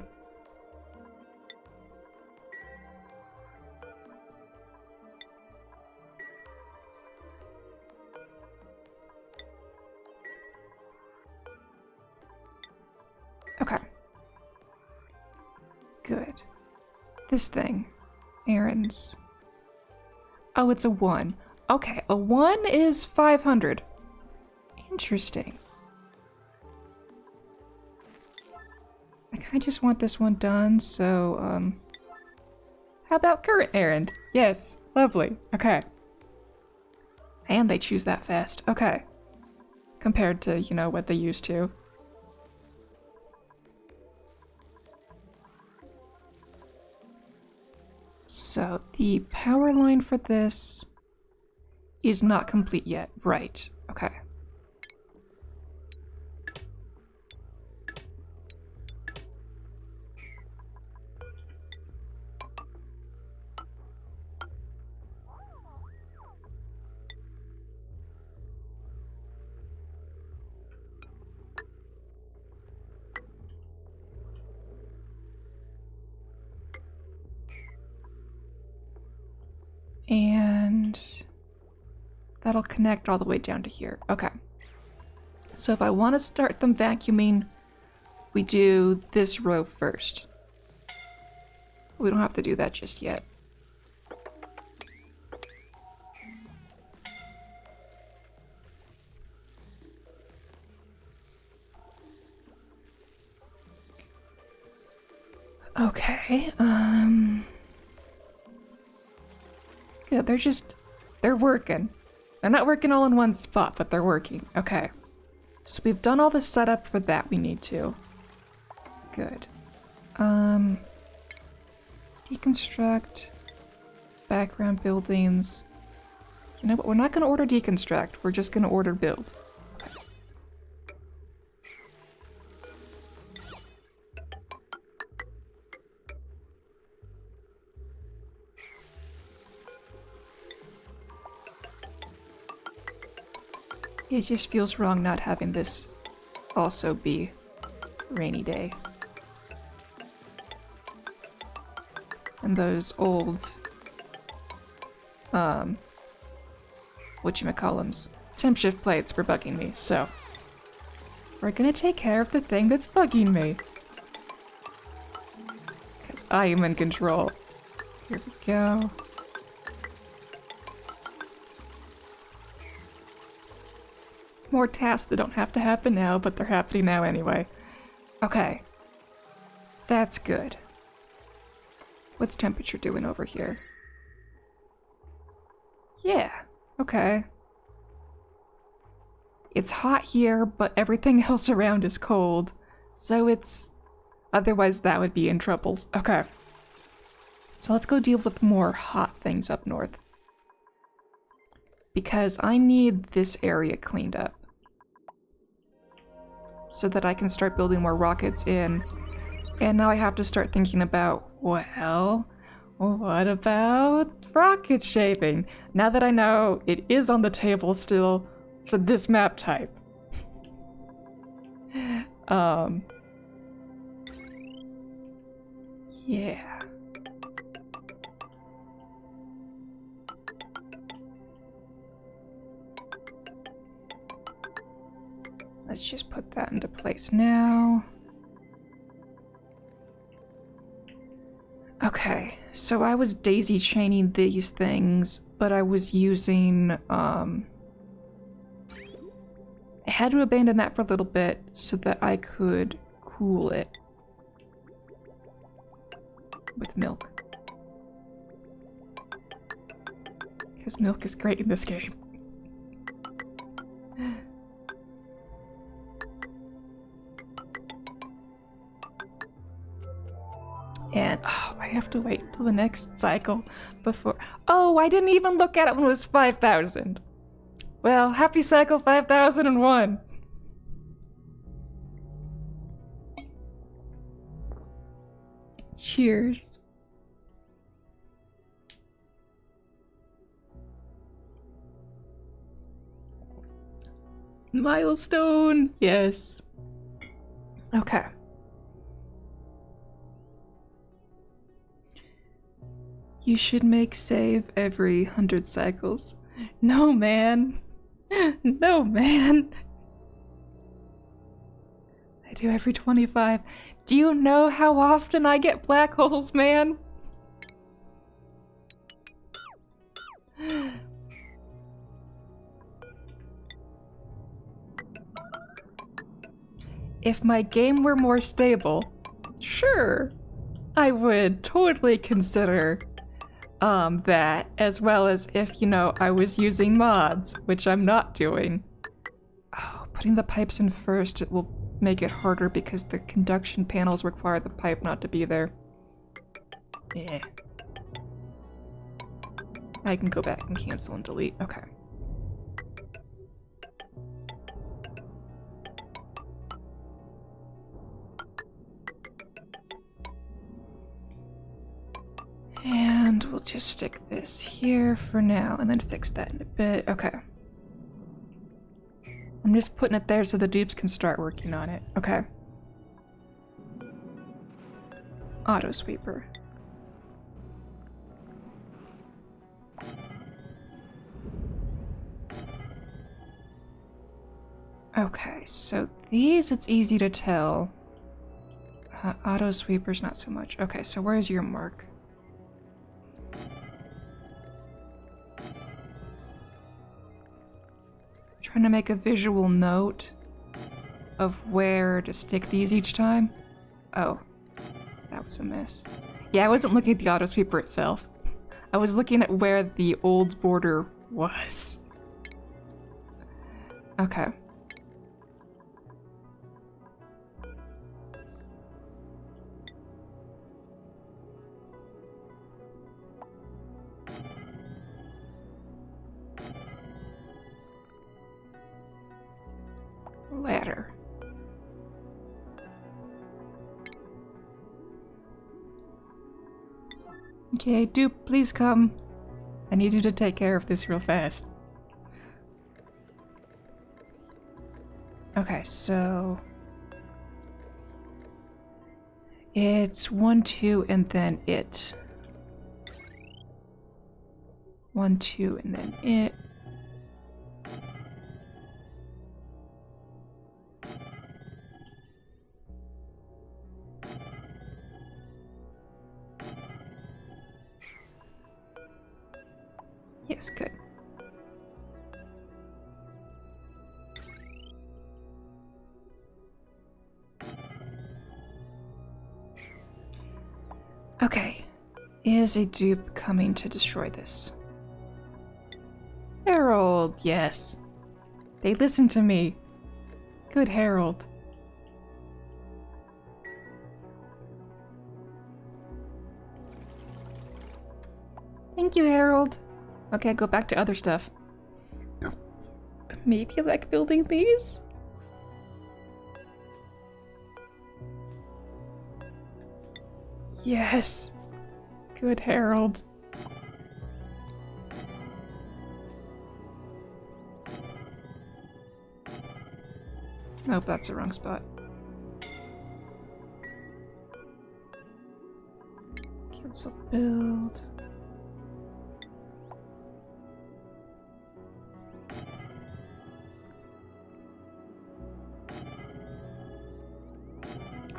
Okay. Good. This thing. Errands. Oh, it's a 1. Okay, a 1 is 500. Interesting. I kinda just want this one done, so, how about current errand? Yes, lovely. Okay. And they choose that fast. Okay. Compared to, you know, what they used to. So, the power line for this is not complete yet. Right. Okay. And that'll connect all the way down to here. Okay. So if I want to start them vacuuming, we do this row first. We don't have to do that just yet. Okay, good, they're working. They're not working all in one spot, but they're working. Okay. So we've done all the setup for that we need to. Good. Deconstruct. Background buildings. You know what, we're not gonna order deconstruct, we're just gonna order build. It just feels wrong not having this also be rainy day. And those old, whatchamacallums, temp shift plates were bugging me, so we're gonna take care of the thing that's bugging me. Because I am in control. Here we go. More tasks that don't have to happen now, but they're happening now anyway. Okay. That's good. What's temperature doing over here? Yeah, okay. It's hot here, but everything else around is cold. So it's... Otherwise that would be in troubles. Okay. So let's go deal with more hot things up north. Because I need this area cleaned up. So that I can start building more rockets in. And now I have to start thinking about, well, what about rocket shaping? Now that I know it is on the table still for this map type. Yeah. Let's just put that into place now. Okay, so I was daisy chaining these things, but I was using, I had to abandon that for a little bit so that I could cool it with milk. Because milk is great in this game. And, oh, I have to wait till the next cycle before... Oh, I didn't even look at it when it was 5,000. Well, happy cycle 5001. Cheers. Milestone, yes. Okay. You should make save every 100 cycles. No, man. No, man. I do every 25. Do you know how often I get black holes, man? If my game were more stable, sure, I would totally consider that, as well as if, you know, I was using mods, which I'm not doing. Oh, putting the pipes in first, it will make it harder because the conduction panels require the pipe not to be there. Yeah. I can go back and cancel and delete. Okay. And we'll just stick this here for now and then fix that in a bit. Okay. I'm just putting it there so the dupes can start working on it. Okay. Auto sweeper. Okay, so these it's easy to tell. Auto sweepers not so much. Okay, so where's your mark? Trying to make a visual note of where to stick these each time. Oh, that was a miss. Yeah, I wasn't looking at the auto sweeper itself. I was looking at where the old border was. Okay. Ladder. Okay, dupe, please come. I need you to take care of this real fast. Okay, so... it's 1, 2, and then it. 1, 2, and then it. Yes, good. Okay. Is a dupe coming to destroy this? Harold, yes. They listen to me. Good Harold. Thank you, Harold. Okay, go back to other stuff. Maybe I like building these? Yes. Good Harold. Nope, that's the wrong spot. Cancel build.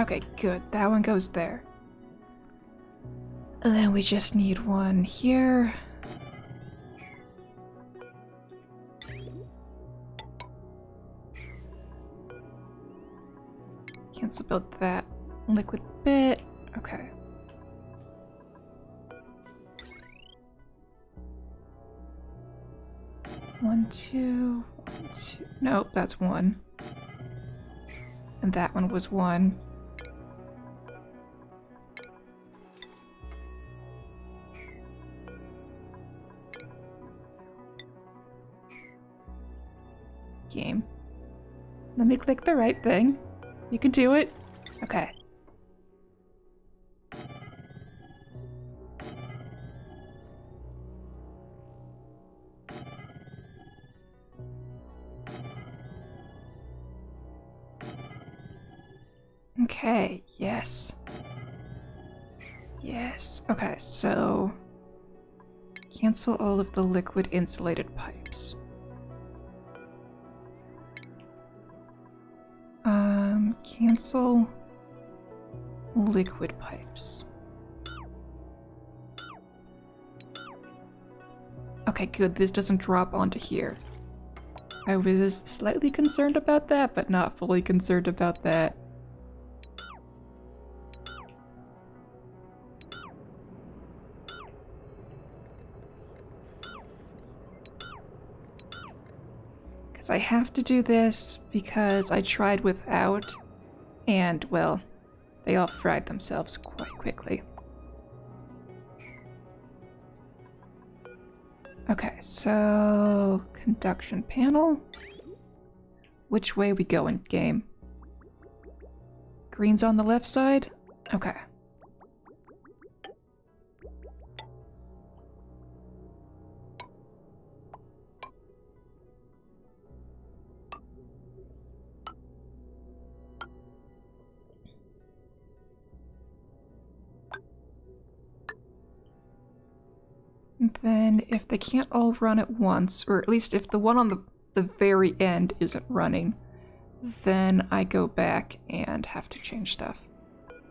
Okay, good. That one goes there. And then we just need one here. Cancel build that liquid bit. Okay. One, two. Nope, that's one. And that one was one. Game. Let me click the right thing. You can do it. Okay. Okay, yes. Yes. Okay, so cancel all of the liquid insulated pipes. Cancel liquid pipes. Okay, good. This doesn't drop onto here. I was slightly concerned about that, but not fully concerned about that. I have to do this because I tried without, and, well, they all fried themselves quite quickly. Okay, so conduction panel. Which way we going, game? Green's on the left side? Okay. And then if they can't all run at once, or at least if the one on the very end isn't running, then I go back and have to change stuff.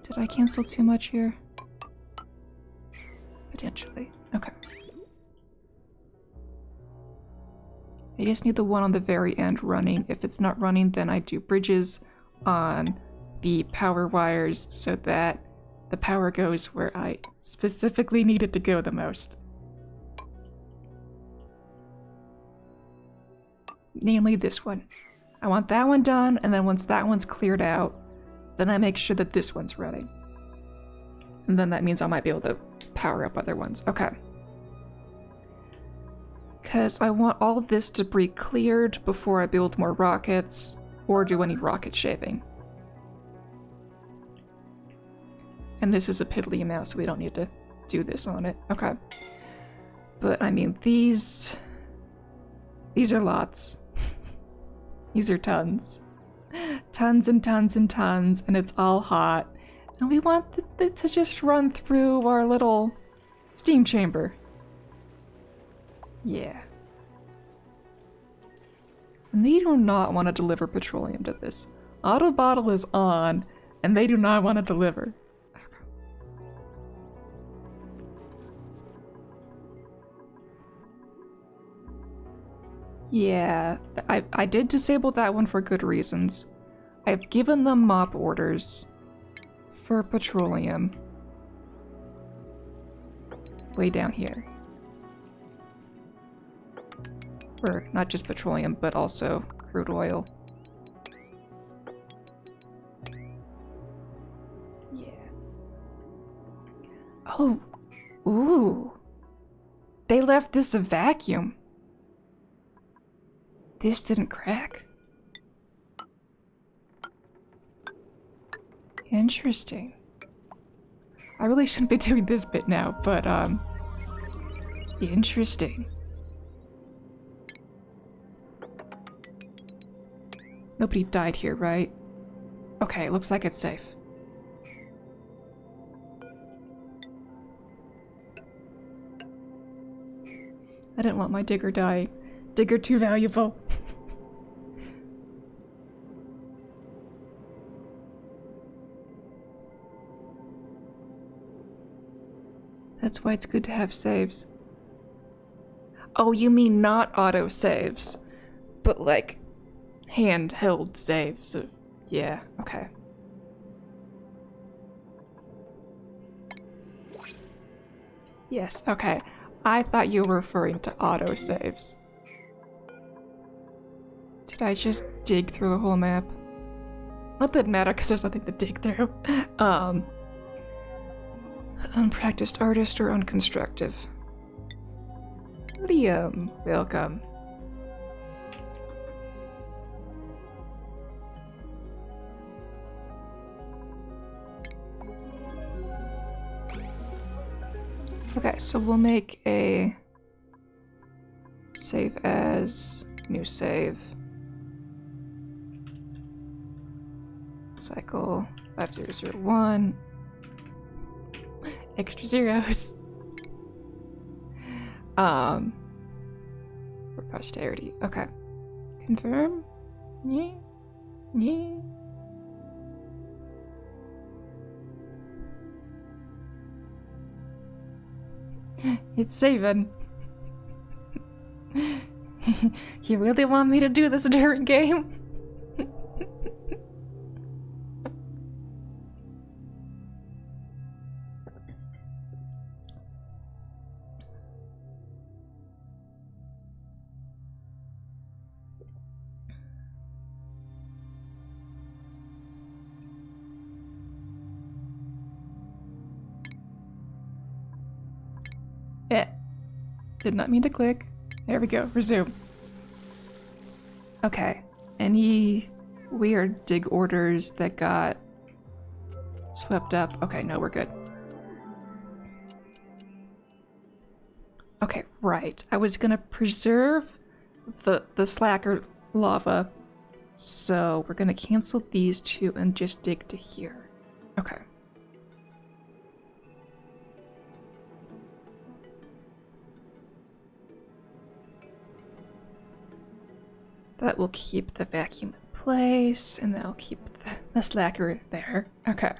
Did I cancel too much here? Potentially. Okay. I just need the one on the very end running. If it's not running, then I do bridges on the power wires so that the power goes where I specifically need it to go the most. Namely this one. I want that one done, and then once that one's cleared out, then I make sure that this one's running. And then that means I might be able to power up other ones. Okay. Because I want all this debris cleared before I build more rockets, or do any rocket shaving. And this is a piddly amount, so we don't need to do this on it. Okay. But, I mean, these are lots. These are tons. Tons and tons and tons, and it's all hot. And we want it to just run through our little steam chamber. Yeah. And they do not want to deliver petroleum to this. Auto bottle is on, and they do not want to deliver. Yeah, I did disable that one for good reasons. I've given them mop orders for petroleum. Way down here. Or not just petroleum, but also crude oil. Yeah. Oh, ooh. They left this a vacuum. This didn't crack. Interesting. I really shouldn't be doing this bit now, but, interesting. Nobody died here, right? Okay, looks like it's safe. I didn't want my digger dying. Digger too valuable. That's why it's good to have saves. Oh, you mean not auto saves, but like handheld saves. Yeah, okay. Yes, okay. I thought you were referring to auto saves. Did I just dig through the whole map? Not that it matter, because there's nothing to dig through. Unpracticed artist or unconstructive? Liam, welcome. Okay, so we'll make a save as new save. Cycle 5001. Extra zeros. For posterity. Okay. Confirm. Yeah. Yeah. It's saving. You really want me to do this during game? Did not mean to click. There we go. Resume. Okay. Any weird dig orders that got swept up? Okay, no, we're good. Okay, right. I was gonna preserve the slacker lava, so we're gonna cancel these two and just dig to here. Okay. That will keep the vacuum in place, and that'll keep the slacker there. Okay.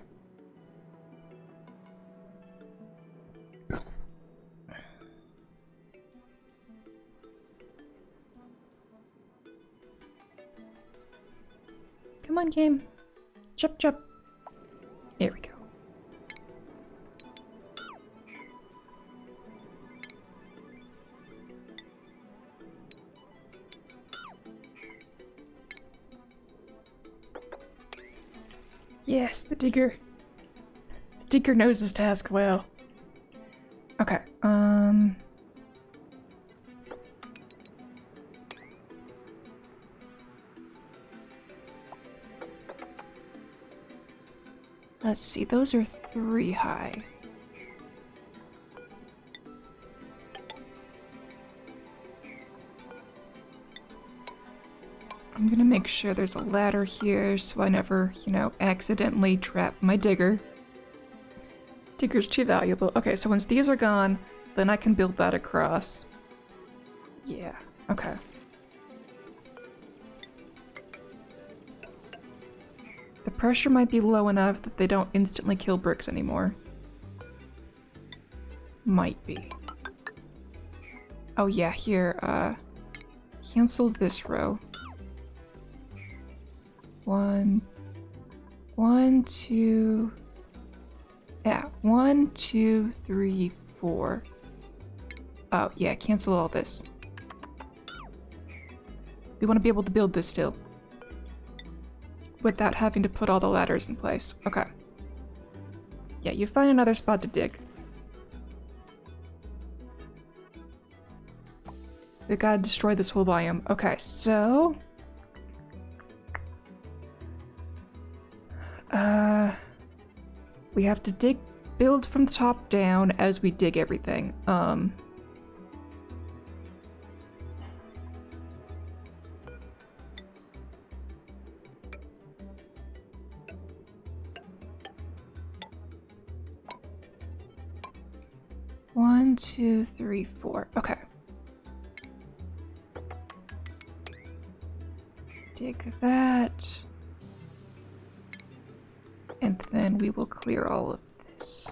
Come on, game. Chup chup. There we go. Yes, the digger. The digger knows his task well. Okay, let's see, those are 3 high. I'm gonna make sure there's a ladder here so I never, accidentally trap my digger. Digger's too valuable. Okay, so once these are gone, then I can build that across. Yeah, okay. The pressure might be low enough that they don't instantly kill bricks anymore. Might be. Oh yeah, here, cancel this row. 1, 2, yeah, 1, 2, 3, 4. Oh, yeah, cancel all this. We want to be able to build this still. Without having to put all the ladders in place. Okay. Yeah, you find another spot to dig. We gotta destroy this whole biome. Okay, so... we have to build from the top down as we dig everything. 1, 2, 3, 4. Okay. Dig that. And then we will clear all of this.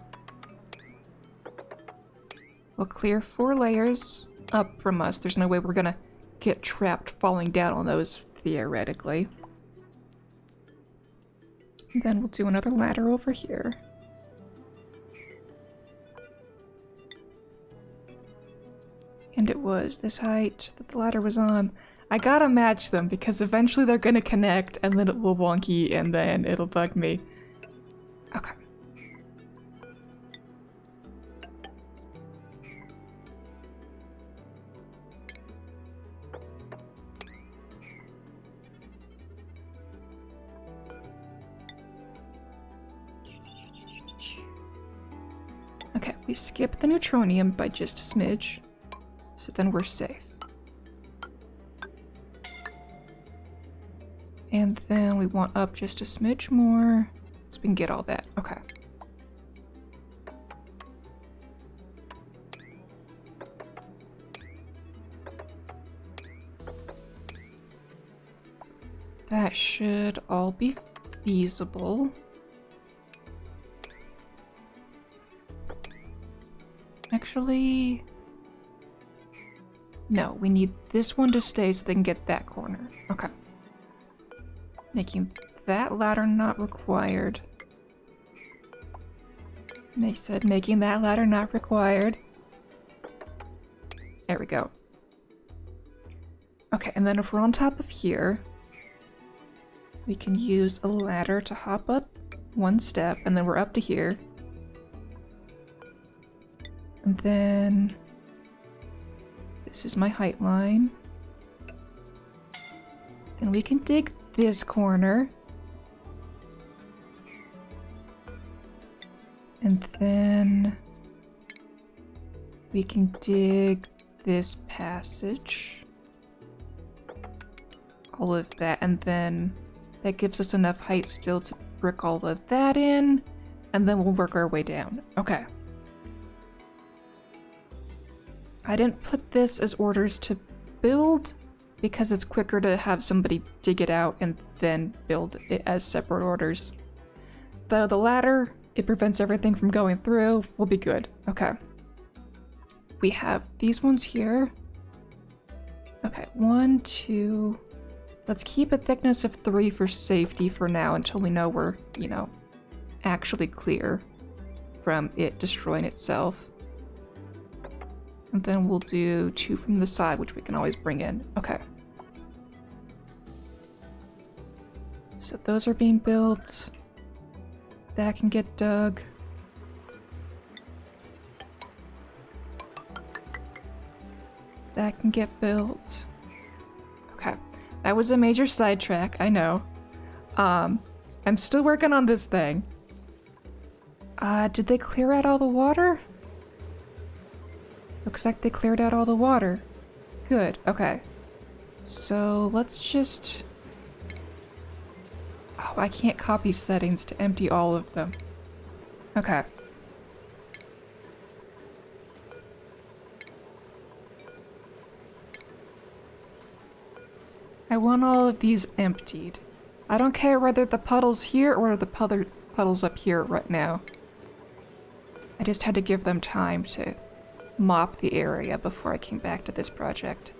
We'll clear 4 layers up from us. There's no way we're gonna get trapped falling down on those, theoretically. And then we'll do another ladder over here. And it was this height that the ladder was on. I gotta match them because eventually they're gonna connect and then it will wonky and then it'll bug me. Okay. Okay, we skip the neutronium by just a smidge. So then we're safe. And then we want up just a smidge more so we can get all that. Okay. That should all be feasible. Actually... no, we need this one to stay so they can get that corner. Okay. Making that ladder not required. And they said making that ladder not required. There we go. Okay, and then if we're on top of here, we can use a ladder to hop up 1 step, and then we're up to here. And then... this is my height line. And we can dig this corner. And then we can dig this passage. All of that, and then that gives us enough height still to brick all of that in, and then we'll work our way down. Okay. I didn't put this as orders to build because it's quicker to have somebody dig it out and then build it as separate orders. The ladder, it prevents everything from going through. We'll be good. Okay. We have these ones here. Okay, 1, 2. Let's keep a thickness of 3 for safety for now until we know we're, you know, actually clear from it destroying itself. And then we'll do 2 from the side, which we can always bring in. Okay. So those are being built. That can get dug. That can get built. Okay. That was a major sidetrack, I know. I'm still working on this thing. Did they clear out all the water? Looks like they cleared out all the water. Good, okay. So let's just... oh, I can't copy settings to empty all of them. Okay. I want all of these emptied. I don't care whether the puddle's here or the puddle's up here right now. I just had to give them time to mop the area before I came back to this project.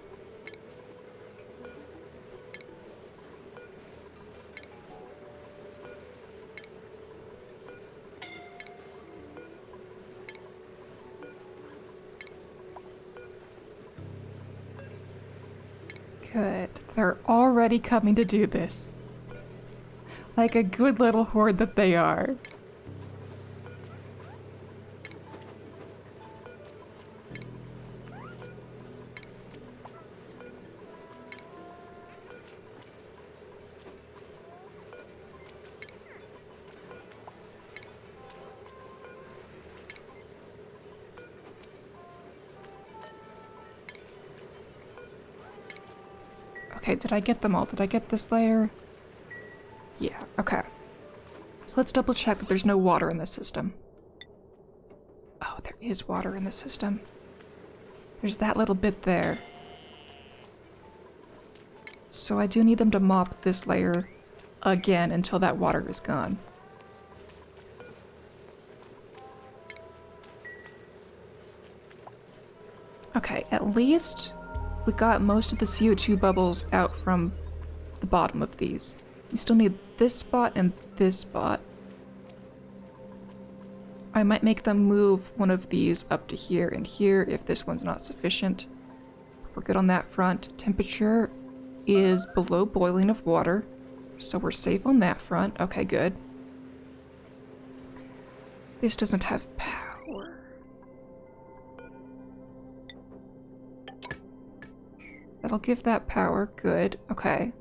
Good. They're already coming to do this. Like a good little horde that they are. Okay, did I get them all? Did I get this layer? Yeah, okay. So let's double check that there's no water in the system. Oh, there is water in the system. There's that little bit there. So I do need them to mop this layer again until that water is gone. Okay, at least we got most of the CO2 bubbles out from the bottom of these. We still need this spot and this spot. I might make them move one of these up to here and here if this one's not sufficient. We're good on that front. Temperature is below boiling of water, so we're safe on that front. Okay, good. This doesn't have power. That'll give that power. Good. Okay.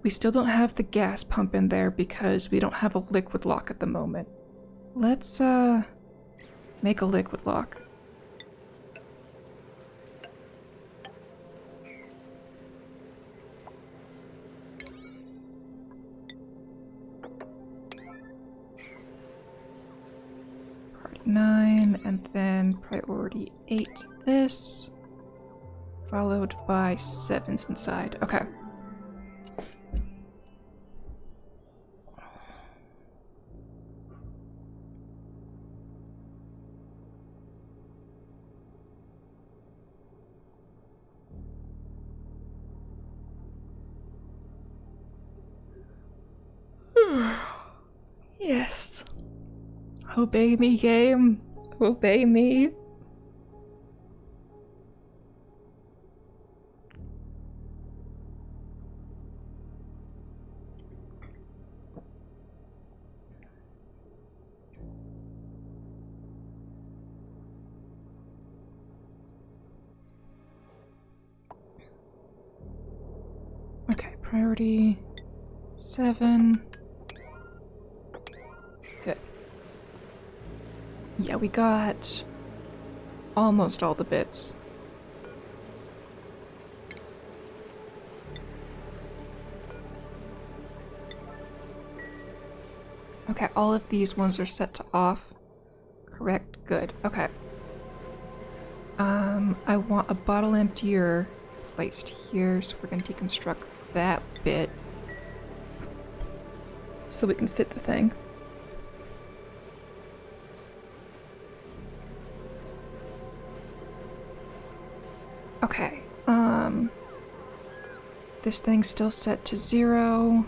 We still don't have the gas pump in there because we don't have a liquid lock at the moment. Let's, make a liquid lock. Priority 9, and then priority 8 this, followed by 7s inside. Okay. Yes. Obey me, game. Obey me. Okay, priority 7. Good. Yeah, we got almost all the bits. Okay, all of these ones are set to off. Correct, good. Okay. I want a bottle emptier placed here, so we're gonna deconstruct that bit so we can fit the thing. Okay, this thing's still set to 0.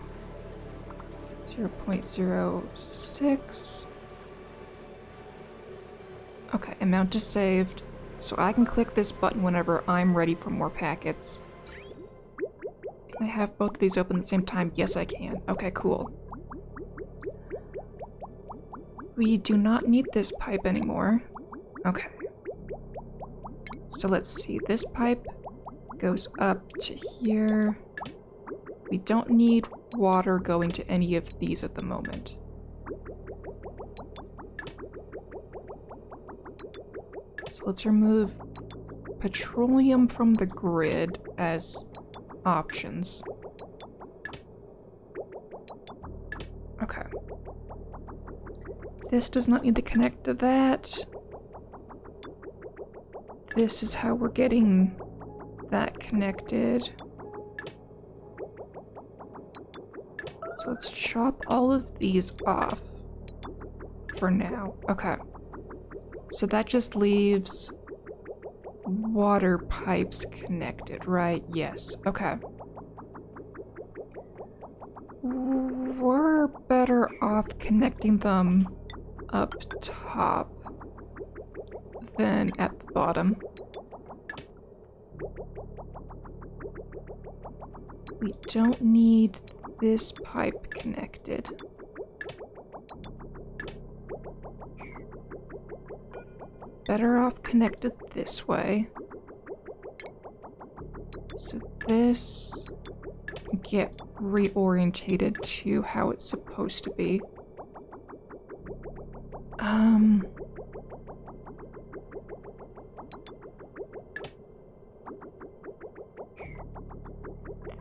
0.06. Okay, amount is saved. So I can click this button whenever I'm ready for more packets. Can I have both of these open at the same time? Yes, I can. Okay, cool. We do not need this pipe anymore. Okay. So let's see. This pipe goes up to here. We don't need water going to any of these at the moment. So let's remove petroleum from the grid as options. Okay. This does not need to connect to that. This is how we're getting that connected. So let's chop all of these off for now. Okay. So that just leaves water pipes connected, right? Yes. Okay. We're better off connecting them up top than at the bottom. We don't need this pipe connected. Better off connected this way. So this can get reorientated to how it's supposed to be.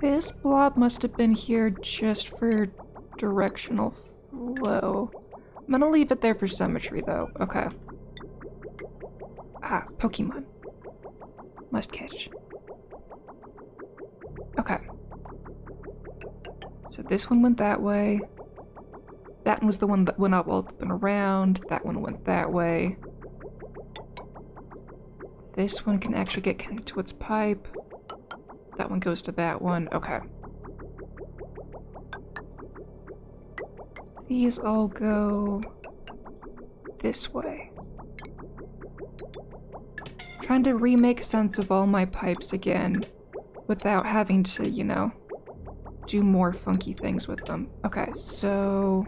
This blob must have been here just for directional flow. I'm gonna leave it there for symmetry, though. Okay. Ah, Pokemon. Must catch. Okay. So this one went that way. That one was the one that went up and around. That one went that way. This one can actually get connected to its pipe. That one goes to that one. Okay. These all go this way. Trying to remake sense of all my pipes again without having to, you know, do more funky things with them. Okay, so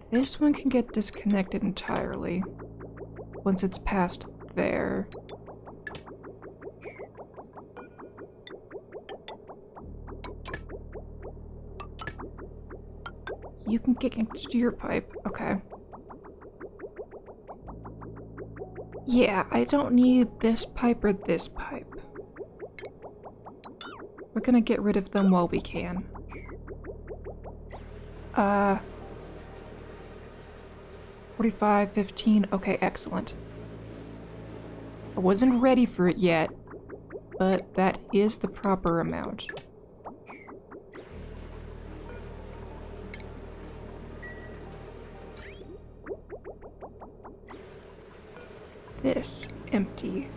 this one can get disconnected entirely once it's past there. You can get connected to your pipe. Okay. Yeah, I don't need this pipe or this pipe. We're gonna get rid of them while we can. 45, 15. Okay, excellent. I wasn't ready for it yet, but that is the proper amount. This empty.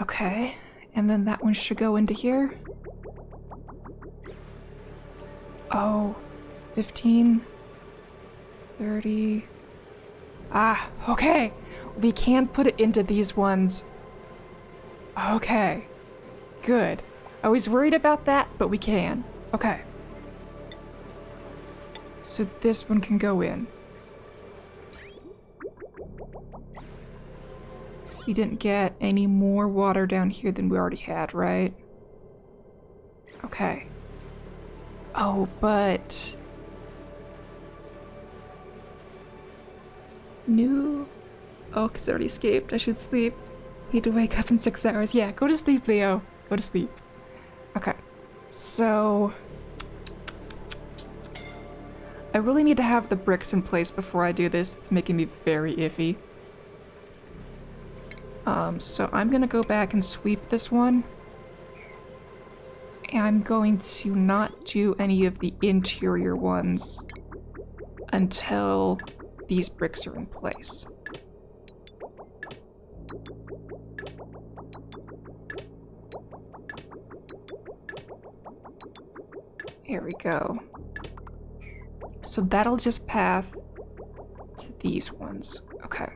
Okay, and then that one should go into here. Oh, 15, 30. Ah, okay. We can put it into these ones. Okay, good. I was worried about that, but we can. Okay. So this one can go in. We didn't get any more water down here than we already had, right? Okay. Oh, but... No. Oh, because I already escaped. I should sleep. Need to wake up in 6 hours. Yeah, go to sleep, Leo. Go to sleep. Okay. So... I really need to have the bricks in place before I do this. It's making me very iffy. So I'm gonna go back and sweep this one. And I'm going to not do any of the interior ones until these bricks are in place. Here we go. So that'll just path to these ones. Okay.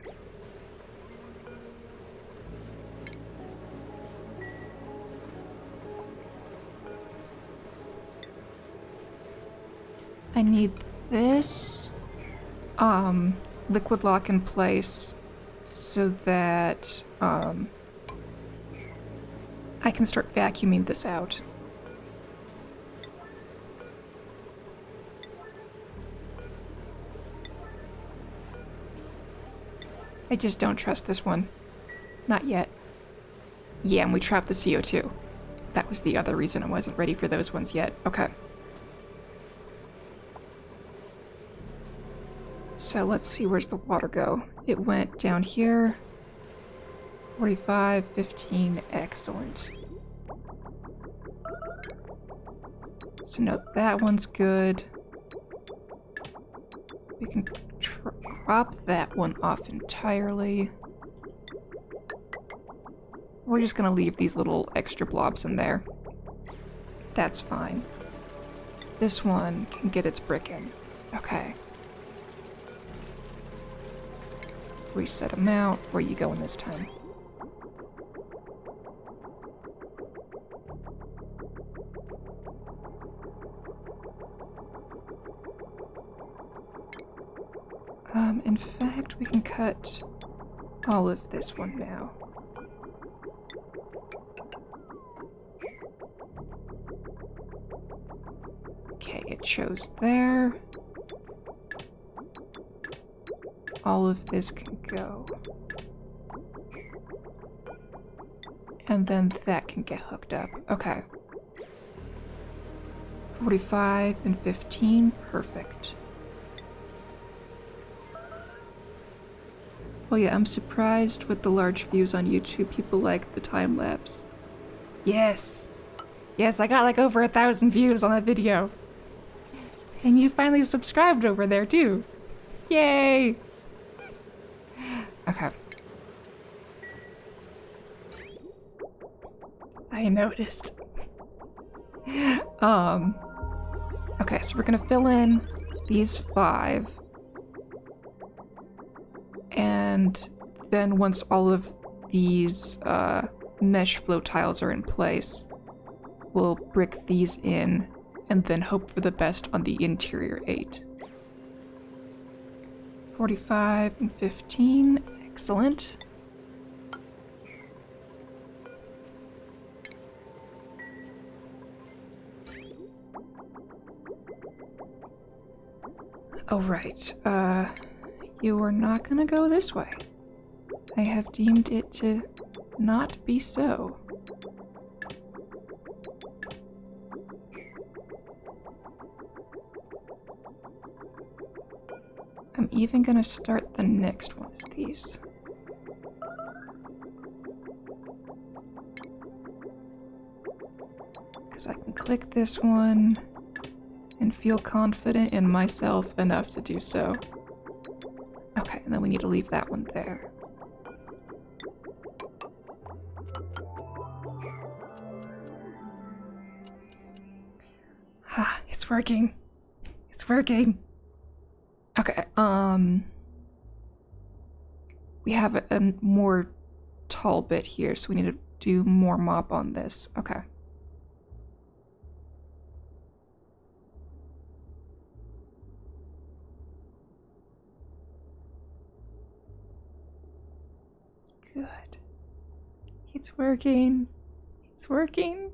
I need this liquid lock in place so that I can start vacuuming this out. I just don't trust this one. Not yet. Yeah, and we trapped the CO2. That was the other reason I wasn't ready for those ones yet. Okay. So let's see, where's the water go? It went down here. 45, 15, excellent. So no, that one's good. We can crop that one off entirely. We're just gonna leave these little extra blobs in there. That's fine. This one can get its brick in. Okay. Reset amount. Where are you going this time? In fact, we can cut all of this one now. Okay, it shows there. All of this can go. And then that can get hooked up. Okay. 45 and 15, perfect. Well, yeah, I'm surprised with the large views on YouTube. People like the time lapse. Yes. Yes, I got like over 1,000 views on that video. And you finally subscribed over there too. Yay! Okay. I noticed. Okay, so we're gonna fill in these 5. And then once all of these mesh flow tiles are in place, we'll brick these in and then hope for the best on the interior 8. 45 and 15, excellent. Oh, right. You are not gonna go this way. I have deemed it to not be so. I'm even gonna start the next one of these. Because I can click this one and feel confident in myself enough to do so. Okay, and then we need to leave that one there. Ah, it's working. It's working. Okay, we have a more tall bit here, so we need to do more mop on this. Okay. Good. It's working. It's working.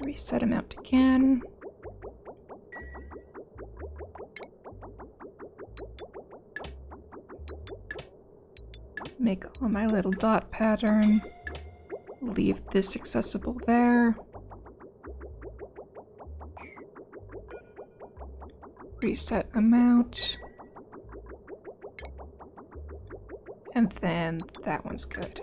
Reset amount again. Make all my little dot pattern. Leave this accessible there. Reset amount. And then that one's good.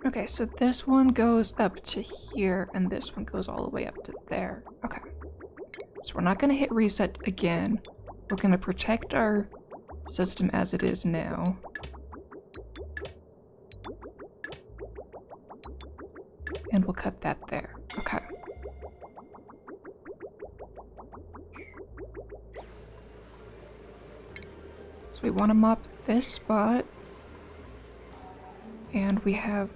Okay, so this one goes up to here, and this one goes all the way up to there. Okay. So we're not going to hit reset again. We're going to protect our system as it is now. And we'll cut that there. Okay. So we want to mop this spot. And we have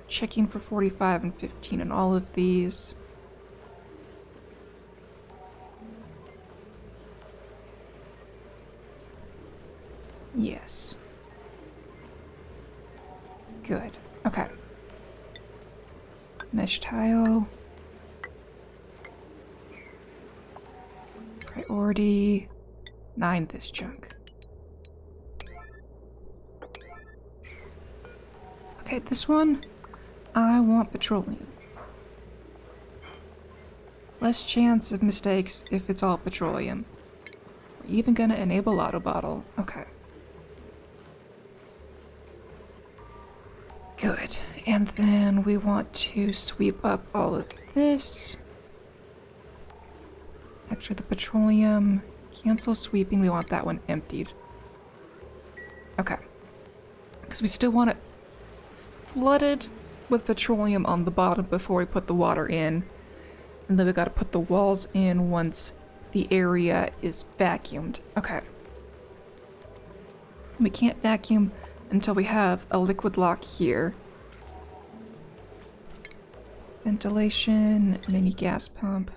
checking for 45 and 15 in all of these. Yes. Good. Okay. Mesh tile. Priority 9 this chunk. Okay, this one, I want petroleum. Less chance of mistakes if it's all petroleum. We're even gonna enable auto bottle. Okay. Good. And then we want to sweep up all of this. Actually, the petroleum. Cancel sweeping. We want that one emptied. Okay. Because we still want it flooded with petroleum on the bottom before we put the water in. And then we gotta put the walls in once the area is vacuumed. Okay. We can't vacuum until we have a liquid lock here. Ventilation, mini gas pump.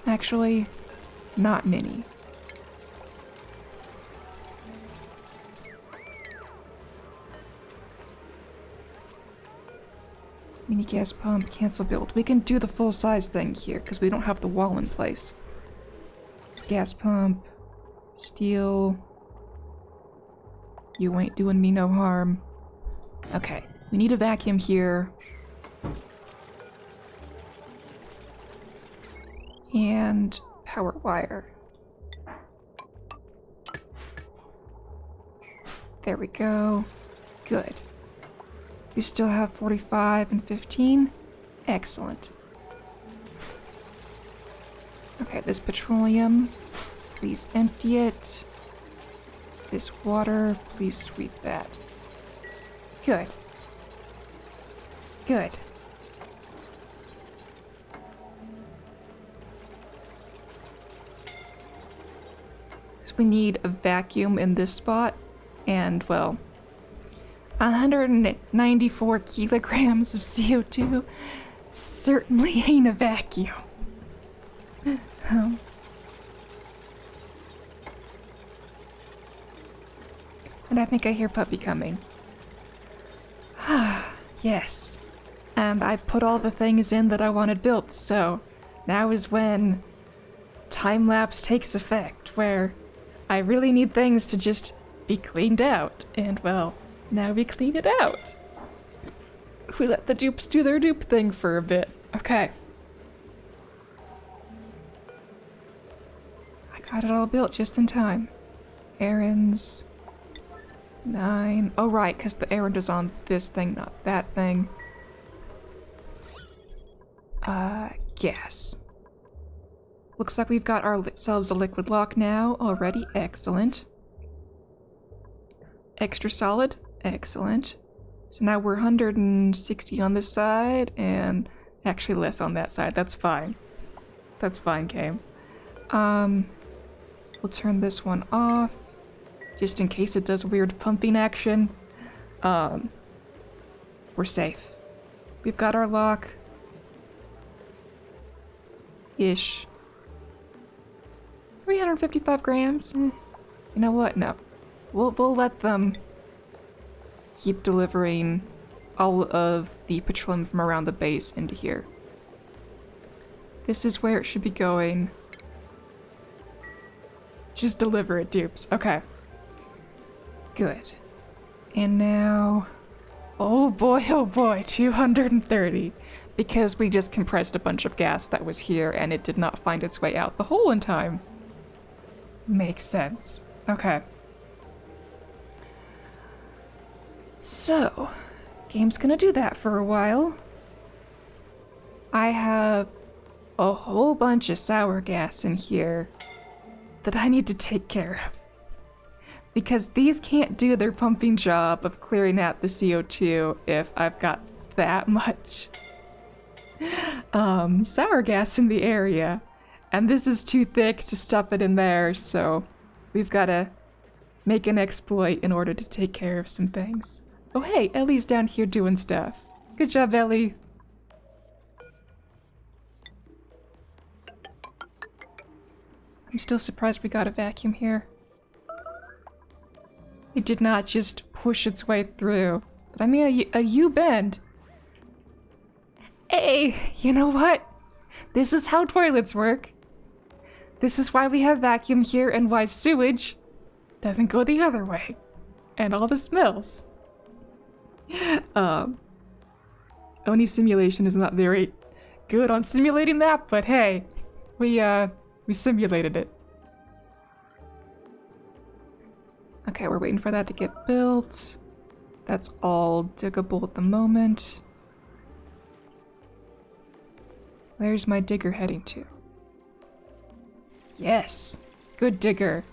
Actually, not mini. Mini gas pump, cancel build. We can do the full size thing here because we don't have the wall in place. Gas pump, steel. You ain't doing me no harm. Okay, we need a vacuum here. And power wire. There we go. Good. We still have 45 and 15. Excellent. Okay, this petroleum, please empty it. This water, please sweep that. Good. Good. So we need a vacuum in this spot, and well, 194 kilograms of CO2 certainly ain't a vacuum. And I think I hear Puppy coming. Yes. And I put all the things in that I wanted built, so now is when time-lapse takes effect, where I really need things to just be cleaned out. And well, now we clean it out. We let the dupes do their dupe thing for a bit. Okay. I got it all built just in time. Errands. 9. Oh, right, because the errand is on this thing, not that thing. Gas. Looks like we've got ourselves a liquid lock now already. Excellent. Extra solid. Excellent. So now we're 160 on this side, and actually less on that side. That's fine. That's fine, game. We'll turn this one off, just in case it does weird pumping action. We're safe. We've got our lock. Ish. 355 grams? You know what? No. We'll let them keep delivering all of the petroleum from around the base into here. This is where it should be going. Just deliver it, dupes. Okay. Good. And now... oh boy, 230. Because we just compressed a bunch of gas that was here and it did not find its way out the hole in time. Makes sense. Okay. So, game's gonna do that for a while. I have a whole bunch of sour gas in here that I need to take care of. Because these can't do their pumping job of clearing out the CO2 if I've got that much sour gas in the area. And this is too thick to stuff it in there, so we've got to make an exploit in order to take care of some things. Oh hey, Ellie's down here doing stuff. Good job, Ellie. I'm still surprised we got a vacuum here. It did not just push its way through. But I mean, a U-bend. Hey, you know what? This is how toilets work. This is why we have vacuum here and why sewage doesn't go the other way. And all the smells. Oni simulation is not very good on simulating that, but hey, we simulated it. Okay, we're waiting for that to get built. That's all diggable at the moment. Where's my digger heading to? Yes. Good digger.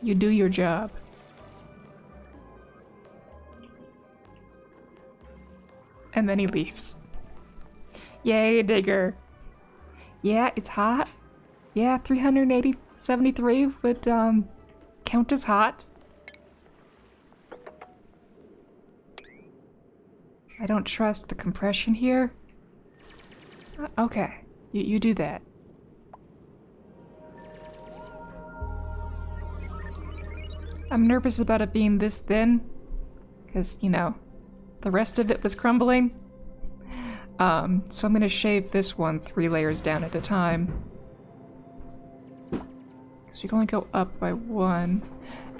You do your job. And then he leaves. Yay, digger. Yeah, it's hot. Yeah, 373 would count as hot. I don't trust the compression here. Okay, you do that. I'm nervous about it being this thin, because, you know, the rest of it was crumbling. So I'm gonna shave this one 3 layers down at a time. So we can only go up by 1.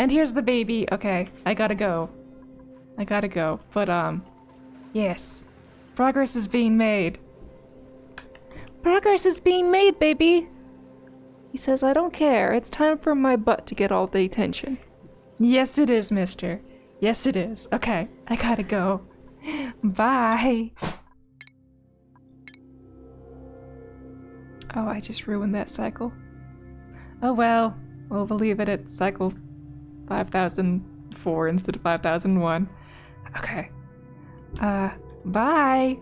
And here's the baby. Okay, I gotta go. But, yes. Progress is being made. Progress is being made, baby! He says, I don't care. It's time for my butt to get all the attention. Yes, it is, mister. Yes, it is. Okay, I gotta go. Bye! Oh, I just ruined that cycle. Oh well, we'll leave it at cycle 5004 instead of 5001. Okay. Bye!